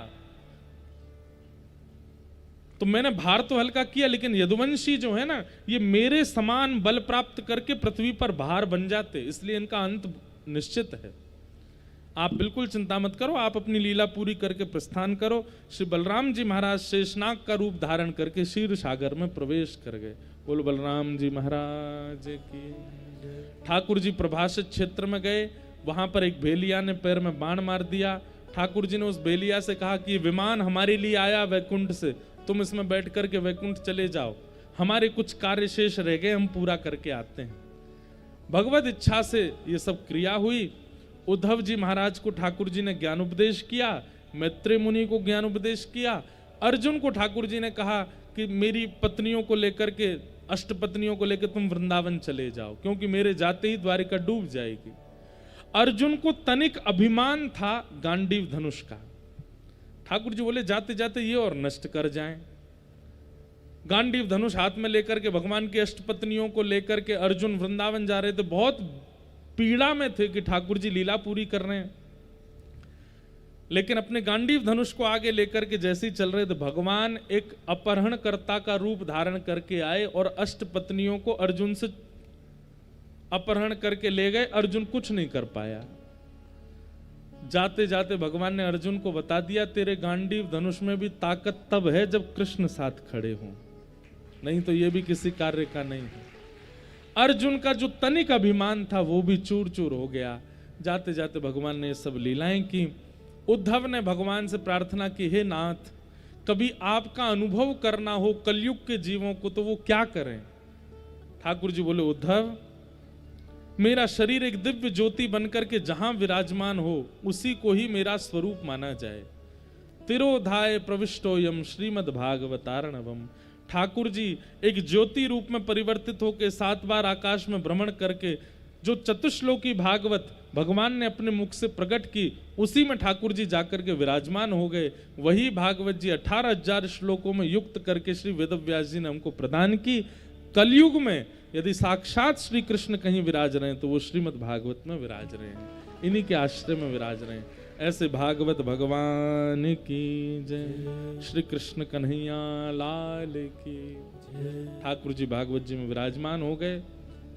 तो मैंने भार तो हल्का किया, लेकिन यदुवंशी जो है ना, ये मेरे समान बल प्राप्त करके पृथ्वी पर भार बन जाते, इसलिए इनका अंत निश्चित है। आप बिल्कुल चिंता मत करो, आप अपनी लीला पूरी करके प्रस्थान करो। श्री बलराम जी महाराज शेषनाग का रूप धारण करके क्षीर सागर में प्रवेश कर गए। बोलो बलराम जी महाराज की। ठाकुर जी प्रभाषित क्षेत्र में गए, वहां पर एक भेलिया ने पैर में बाण मार दिया। ठाकुर जी ने उस भेलिया से कहा कि विमान हमारे लिए आया वैकुंठ से, तुम इसमें बैठ करके वैकुंठ चले जाओ, हमारे कुछ कार्य शेष रह गए, हम पूरा करके आते हैं। भगवत इच्छा से ये सब क्रिया हुई। उद्धव जी महाराज को ठाकुर जी ने ज्ञान उपदेश किया, मैत्रेय मुनि को ज्ञान उपदेश किया। अर्जुन को ठाकुर जी ने कहा कि मेरी पत्नियों को लेकर के, अष्टपत्नियों को लेकर तुम वृंदावन चले जाओ, क्योंकि मेरे जाते ही द्वारिका डूब जाएगी। अर्जुन को तनिक अभिमान था गांडीव धनुष का। ठाकुर जी बोले जाते जाते ये और नष्ट कर जाएं। गांडीव धनुष हाथ में लेकर के भगवान की अष्टपत्नियों को लेकर के अर्जुन वृंदावन जा रहे थे। बहुत पीड़ा में थे कि ठाकुर जी लीला पूरी कर रहे हैं, लेकिन अपने गांडीव धनुष को आगे लेकर के जैसे ही चल रहे थे, भगवान एक अपहरणकर्ता का रूप धारण करके आए और अष्टपत्नियों को अर्जुन से अपहरण करके ले गए। अर्जुन कुछ नहीं कर पाया। जाते जाते भगवान ने अर्जुन को बता दिया, तेरे गांडीव धनुष में भी ताकत तब है जब कृष्ण साथ खड़े हों, नहीं तो ये भी किसी कार्य का नहीं है। अर्जुन का जो तनिक अभिमान था वो भी चूर चूर हो गया। जाते जाते भगवान ने ये सब लीलाएं की। उद्धव ने भगवान से प्रार्थना की, हे नाथ, कभी आपका अनुभव करना हो कलयुग के जीवों को तो वो क्या करें? ठाकुर जी बोले, उद्धव, मेरा शरीर एक दिव्य ज्योति बनकर के जहां विराजमान हो उसी को ही मेरा स्वरूप माना जाए। तिरोधाय प्रविष्टोयम श्रीमद् भागवतार्णवम। ठाकुर जी एक ज्योति रूप में परिवर्तित होकर 7 बार आकाश में भ्रमण करके जो चतुश्लोकी भागवत भगवान ने अपने मुख से प्रकट की, उसी में ठाकुर जी जाकर के विराजमान हो गए। वही भागवत जी 18,000 श्लोकों में युक्त करके श्री वेदव्यास जी ने हमको प्रदान की। कलयुग में यदि साक्षात श्री कृष्ण कहीं विराज रहे हैं तो वो श्रीमद् भागवत में विराज रहे हैं, इन्हीं के आश्रय में विराज रहे हैं। ऐसे भागवत भगवान की जय, श्री कृष्ण कन्हैया लाल की जय। ठाकुर जी भागवत जी में विराजमान हो गए।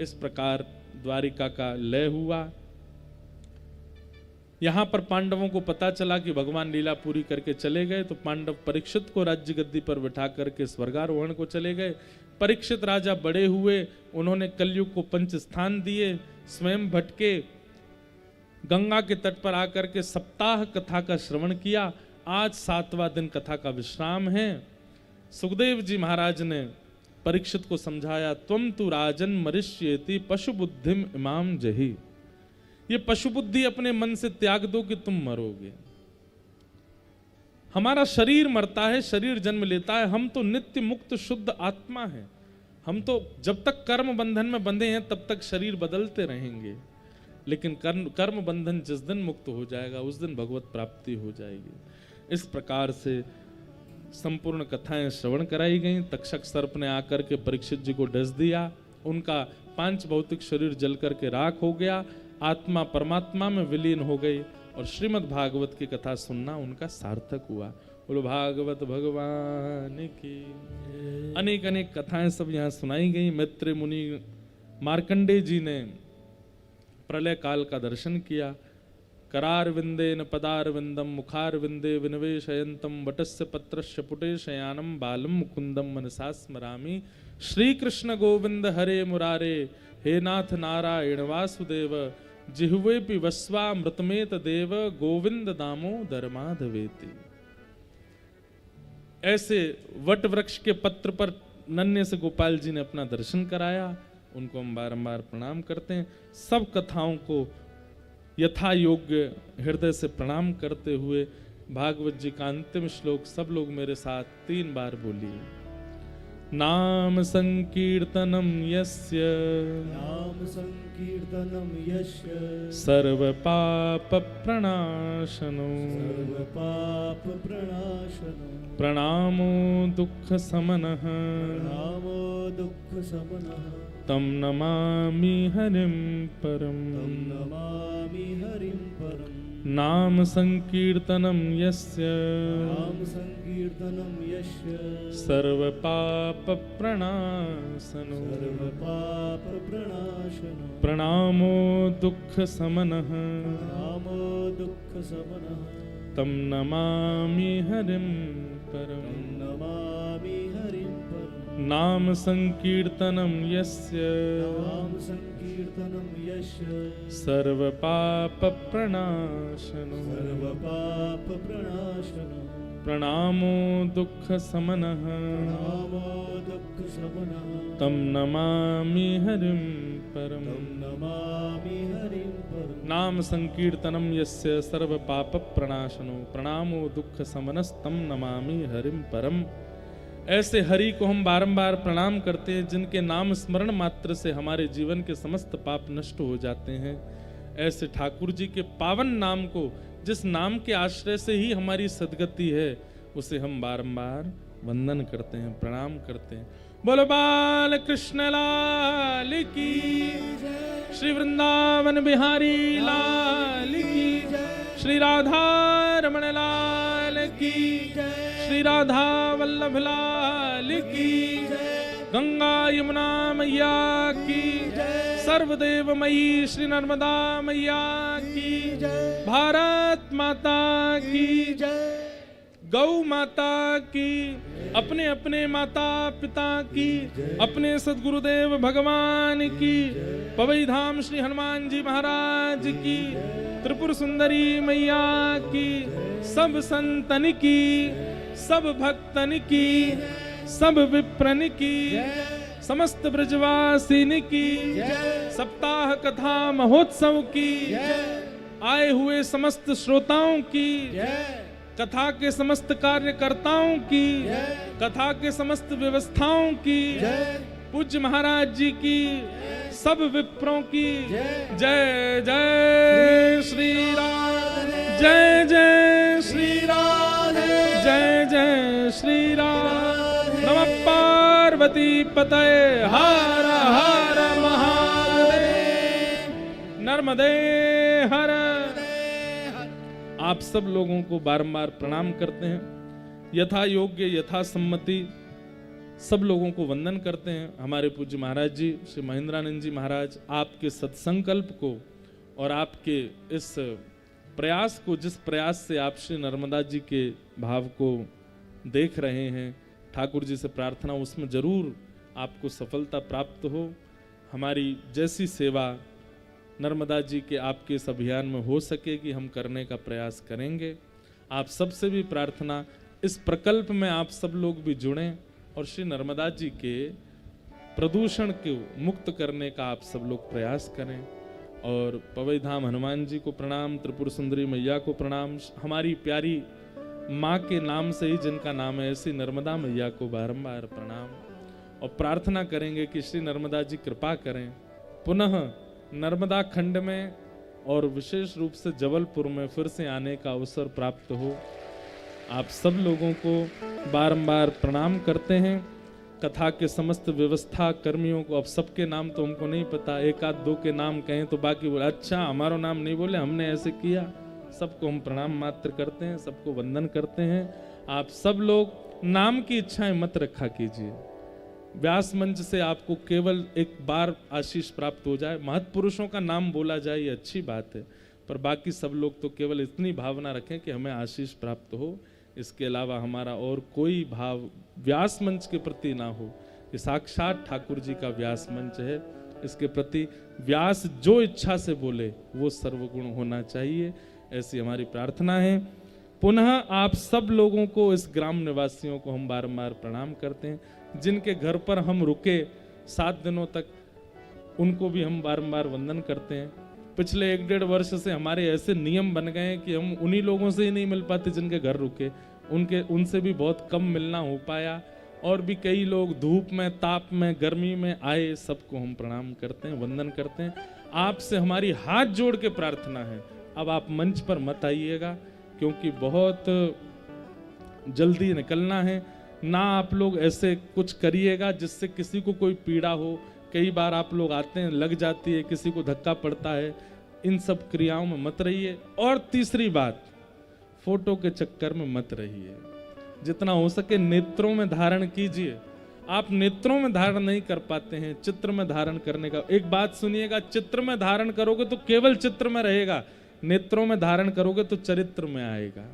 इस प्रकार द्वारिका का लय हुआ। यहां पर पांडवों को पता चला कि भगवान लीला पूरी करके चले गए, तो पांडव परीक्षित को राज्य गद्दी पर बिठा करके स्वर्गारोहण को चले गए। परीक्षित राजा बड़े हुए, उन्होंने कलयुग को 5 स्थान दिए। स्वयं भटके, गंगा के तट पर आकर के सप्ताह कथा का श्रवण किया। आज 7वां दिन कथा का विश्राम है। सुखदेव जी महाराज ने परीक्षित को समझाया, त्वम तु राजन मरिष्येति पशु बुद्धिम इमाम जही। ये पशु बुद्धि अपने मन से त्याग दो कि तुम मरोगे। हमारा शरीर मरता है, शरीर जन्म लेता है, हम तो नित्य मुक्त शुद्ध आत्मा है। हम तो जब तक कर्म बंधन में बंधे हैं तब तक शरीर बदलते रहेंगे, लेकिन कर्म बंधन जिस दिन मुक्त हो जाएगा उस दिन भगवत प्राप्ति हो जाएगी। इस प्रकार से संपूर्ण कथाएं श्रवण कराई गईं। तक्षक सर्प ने आकर के परीक्षित जी को डस दिया, उनका 5 भौतिक शरीर जल करके राख हो गया, आत्मा परमात्मा में विलीन हो गई और श्रीमद् भागवत की कथा सुनना उनका सार्थक हुआ। बोलो भागवत भगवान की। अनेक अनेक कथाएं सब यहाँ सुनाई गई। मैत्रेय मुनि मार्कंडेय जी ने प्रलय काल का दर्शन किया। करार विंदेन पदार विंदम मुखार विंदे विनवेशयंतम वटस्य पत्रस्य पुटे शयानम बालम मुकुंदम मनसा स्मरामि। श्री कृष्ण गोविंद हरे मुरारे, हे नाथ नारायण वासुदेव, जिह्वेपि वस्वा मृतमेत देव, गोविंद दामोदर माधवेति। ऐसे वट वृक्ष के पत्र पर नन्हे से गोपाल जी ने अपना दर्शन कराया, उनको हम बारंबार प्रणाम करते हैं। सब कथाओं को यथा योग्य हृदय से प्रणाम करते हुए भागवत जी का अंतिम श्लोक सब लोग मेरे साथ 3 बार बोलिए। नाम संकीर्तनम यस्य, नाम संकीर्तनम यस्य, सर्व पाप प्रणाशनो, सर्व पाप प्रणाशनो, प्रणामो दुख समनः, नामो दुःख समनः, तम नमामि हरिं परम। तं नमामि हरिं परम्। नाम संकीर्तनम यस्य, नाम संकीर्तनम यस्य, सर्व पाप प्रणाशनो, सर्व पाप प्रणाशनो, प्रणामो दुख समनः, नामो दुःख समनः, तम नमामि हरिं परम। तं नमामि हरिं परम्। नाम संकीर्तनम यस्य, नाम संकीर्तनम यस्य, सर्व पाप प्रणाशनो, सर्व पाप प्रणाशनो, प्रणामो दुख समनः, नामो दुःख समनः, तम नमामि हरिं परम। तं नमामि हरिं परम्। नाम संकीर्तनम यस्य सर्व पाप प्रणाशनो, प्रणामो दुख समनस्तम नमामि हरिं परम। ऐसे हरि को हम बारंबार प्रणाम करते हैं, जिनके नाम स्मरण मात्र से हमारे जीवन के समस्त पाप नष्ट हो जाते हैं। ऐसे ठाकुर जी के पावन नाम को, जिस नाम के आश्रय से ही हमारी सदगति है, उसे हम बारंबार वंदन करते हैं, प्रणाम करते हैं। बोलो बाल कृष्ण लाल की, श्री वृंदावन बिहारी लाल की, श्री राधा रमण लाल की, श्री राधा वल्लभ लाल की, गंगा यमुना मैया की, सर्वदेवमयी श्री नर्मदा मैया की, भारत माता की, गौ माता की, अपने अपने माता पिता की, अपने सद्गुरुदेव भगवान की, पवई धाम श्री हनुमान जी महाराज की, त्रिपुर सुंदरी मैया की, सब संतन की, सब भक्तन की, सब विप्रन की, समस्त ब्रजवासिनी की, सप्ताह कथा महोत्सव की, आए हुए समस्त श्रोताओं की, कथा के समस्त कार्यकर्ताओं की, कथा के समस्त व्यवस्थाओं की, पूज्य महाराज जी की, सब विप्रों की जय जय श्री राम, जय जय श्री राम, जय जय श्री राम। नमः पार्वती पतये हर हर महादेव, नर्मदे हर। आप सब लोगों को बारंबार प्रणाम करते हैं, यथा योग्य यथा सम्मति सब लोगों को वंदन करते हैं। हमारे पूज्य महाराज जी श्री महेंद्रानंद जी महाराज आपके सत्संकल्प को और आपके इस प्रयास को, जिस प्रयास से आप श्री नर्मदा जी के भाव को देख रहे हैं, ठाकुर जी से प्रार्थना उसमें जरूर आपको सफलता प्राप्त हो। हमारी जैसी सेवा नर्मदा जी के आपके इस अभियान में हो सकेगी, हम करने का प्रयास करेंगे। आप सबसे भी प्रार्थना, इस प्रकल्प में आप सब लोग भी जुड़ें और श्री नर्मदा जी के प्रदूषण को मुक्त करने का आप सब लोग प्रयास करें। और पवई धाम हनुमान जी को प्रणाम, त्रिपुर सुंदरी मैया को प्रणाम, हमारी प्यारी माँ के नाम से ही जिनका नाम है ऐसी नर्मदा मैया को बारंबार प्रणाम। और प्रार्थना करेंगे कि श्री नर्मदा जी कृपा करें, पुनः नर्मदा खंड में और विशेष रूप से जबलपुर में फिर से आने का अवसर प्राप्त हो। आप सब लोगों को बारंबार प्रणाम करते हैं। कथा के समस्त व्यवस्था कर्मियों को, अब सबके नाम तो हमको नहीं पता, एक आध दो के नाम कहें तो बाकी बोले अच्छा हमारा नाम नहीं बोले, हमने ऐसे किया। सबको हम प्रणाम मात्र करते हैं, सबको वंदन करते हैं। आप सब लोग नाम की इच्छाएं मत रखा कीजिए। व्यास मंच से आपको केवल एक बार आशीष प्राप्त हो जाए, महत्पुरुषों का नाम बोला जाए, ये अच्छी बात है, पर बाकी सब लोग तो केवल इतनी भावना रखें कि हमें आशीष प्राप्त हो। इसके अलावा हमारा और कोई भाव व्यास मंच के प्रति ना हो। ये साक्षात ठाकुर जी का व्यास मंच है, इसके प्रति व्यास जो इच्छा से बोले वो सर्वगुण होना चाहिए, ऐसी हमारी प्रार्थना है। पुनः आप सब लोगों को, इस ग्राम निवासियों को हम बारंबार प्रणाम करते हैं। जिनके घर पर हम रुके 7 दिनों तक, उनको भी हम बारंबार वंदन करते हैं। पिछले 1-1.5 वर्ष से हमारे ऐसे नियम बन गए हैं कि हम उन्हीं लोगों से ही नहीं मिल पाते जिनके घर रुके, उनसे भी बहुत कम मिलना हो पाया। और भी कई लोग धूप में, ताप में, गर्मी में आए, सबको हम प्रणाम करते हैं, वंदन करते हैं। आपसे हमारी हाथ जोड़ के प्रार्थना है, अब आप मंच पर मत आइएगा, क्योंकि बहुत जल्दी निकलना है। ना आप लोग ऐसे कुछ करिएगा जिससे किसी को कोई पीड़ा हो। कई बार आप लोग आते हैं, लग जाती है, किसी को धक्का पड़ता है, इन सब क्रियाओं में मत रहिए। और तीसरी बात, फोटो के चक्कर में मत रहिए। जितना हो सके नेत्रों में धारण कीजिए। आप नेत्रों में धारण नहीं कर पाते हैं, चित्र में धारण करने का। एक बात सुनिएगा, चित्र में धारण करोगे तो केवल चित्र में रहेगा, नेत्रों में धारण करोगे तो चरित्र में आएगा।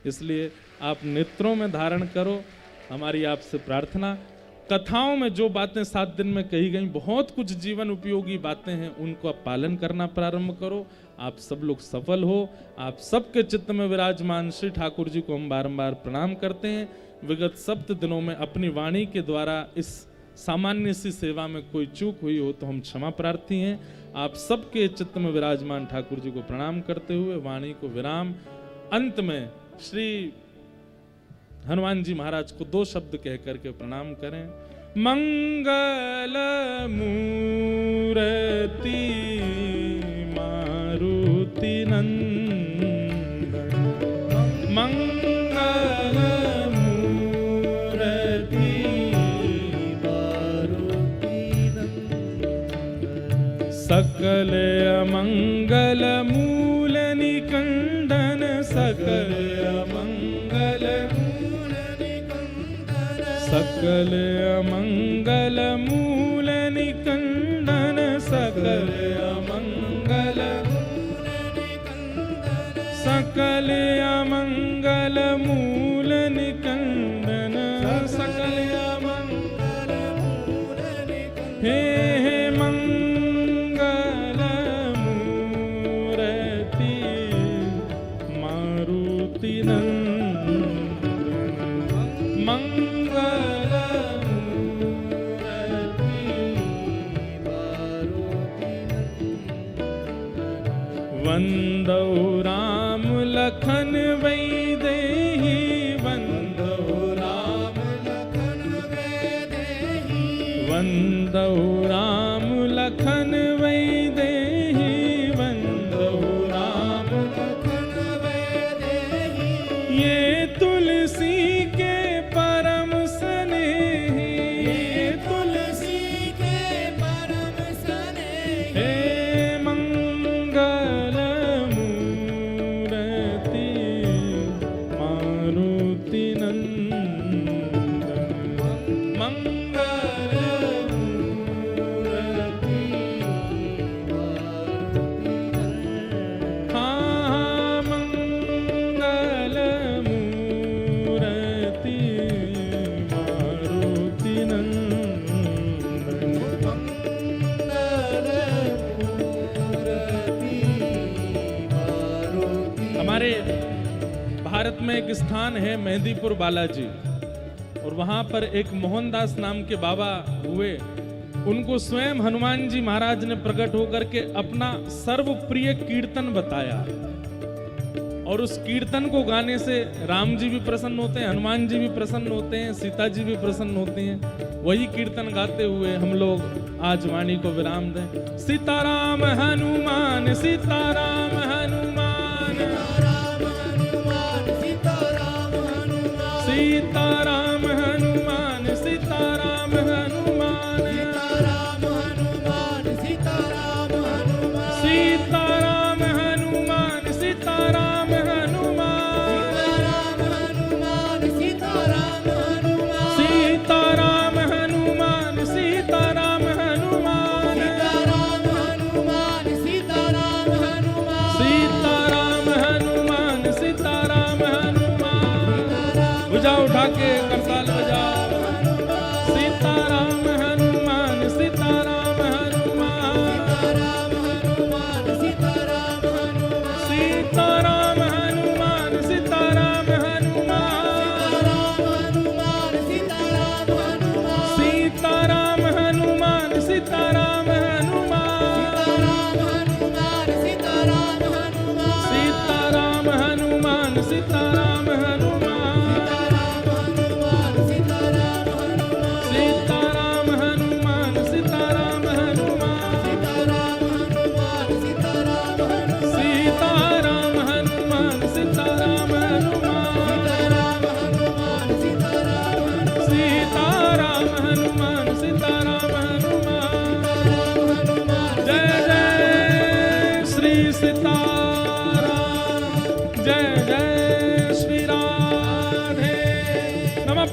इसलिए आप नेत्रों में धारण करो, हमारी आपसे प्रार्थना। कथाओं में जो बातें 7 दिन में कही गई, बहुत कुछ जीवन उपयोगी बातें हैं, उनको आप पालन करना प्रारंभ करो। आप सब लोग सफल हो। आप सबके चित्त में विराजमान श्री ठाकुर जी को हम बारंबार प्रणाम करते हैं। विगत 7 दिनों में अपनी वाणी के द्वारा इस सामान्य सी सेवा में कोई चूक हुई हो तो हम क्षमा प्रार्थी हैं। आप सबके चित्त में विराजमान ठाकुर जी को प्रणाम करते हुए वाणी को विराम। अंत में श्री हनुमान जी महाराज को 2 शब्द कह करके प्रणाम करें। मंगल मूर्ति मारू मारुति नंदन मंगल मूर्ति सकल अमंगल मूल निकंदन सकल अमंगल मूल निकंदन सकल अमंगल मूल निकंदन सकल अमंगल मूल निकंदन सकल अमंगल मूल निकंदन सकल अमंगल मूल निकंदन हे वंदौ राम लखन वैदेही वंदौ राम लखन वैदेही वंदौ राम लखन वैदेही वंदौ राम लखन वैदेही ये तुलसी के परम स्नेही ये तुलसी के परम स्नेही हे भारत में एक स्थान है मेहंदीपुर बालाजी और वहां पर एक मोहनदास नाम के बाबा हुए। उनको स्वयं हनुमान जी महाराज ने प्रकट होकर के अपना सर्वप्रिय कीर्तन बताया और उस कीर्तन को गाने से राम जी भी प्रसन्न होते हैं, हनुमान जी भी प्रसन्न होते हैं, सीता जी भी प्रसन्न होती हैं। वही कीर्तन गाते हुए हम लोग आज वाणी को विराम दें। सीताराम हनुमान सीताराम हनुमान सीताराम हनुमान सीताराम हनुमान सीताराम हनुमान सीताराम हनुमान सीताराम हनुमान सीताराम हनुमान सीताराम हनुमान सीताराम हनुमान सीताराम हनुमान बुझा उठा के करताल बजा। सीताराम हनुमान सीताराम हनुमान सीताराम हनुमान सीताराम हनुमान सीताराम हनुमान सीताराम हनुमान सीताराम हनुमान सीताराम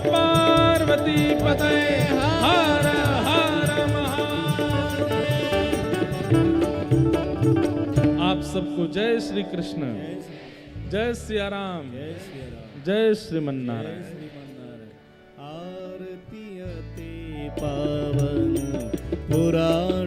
पार्वती पते हर हर महादेव। आप सबको जय श्री कृष्ण, जय सिया राम, जय श्रीमन्नारायण। आरती अति पावन पुराण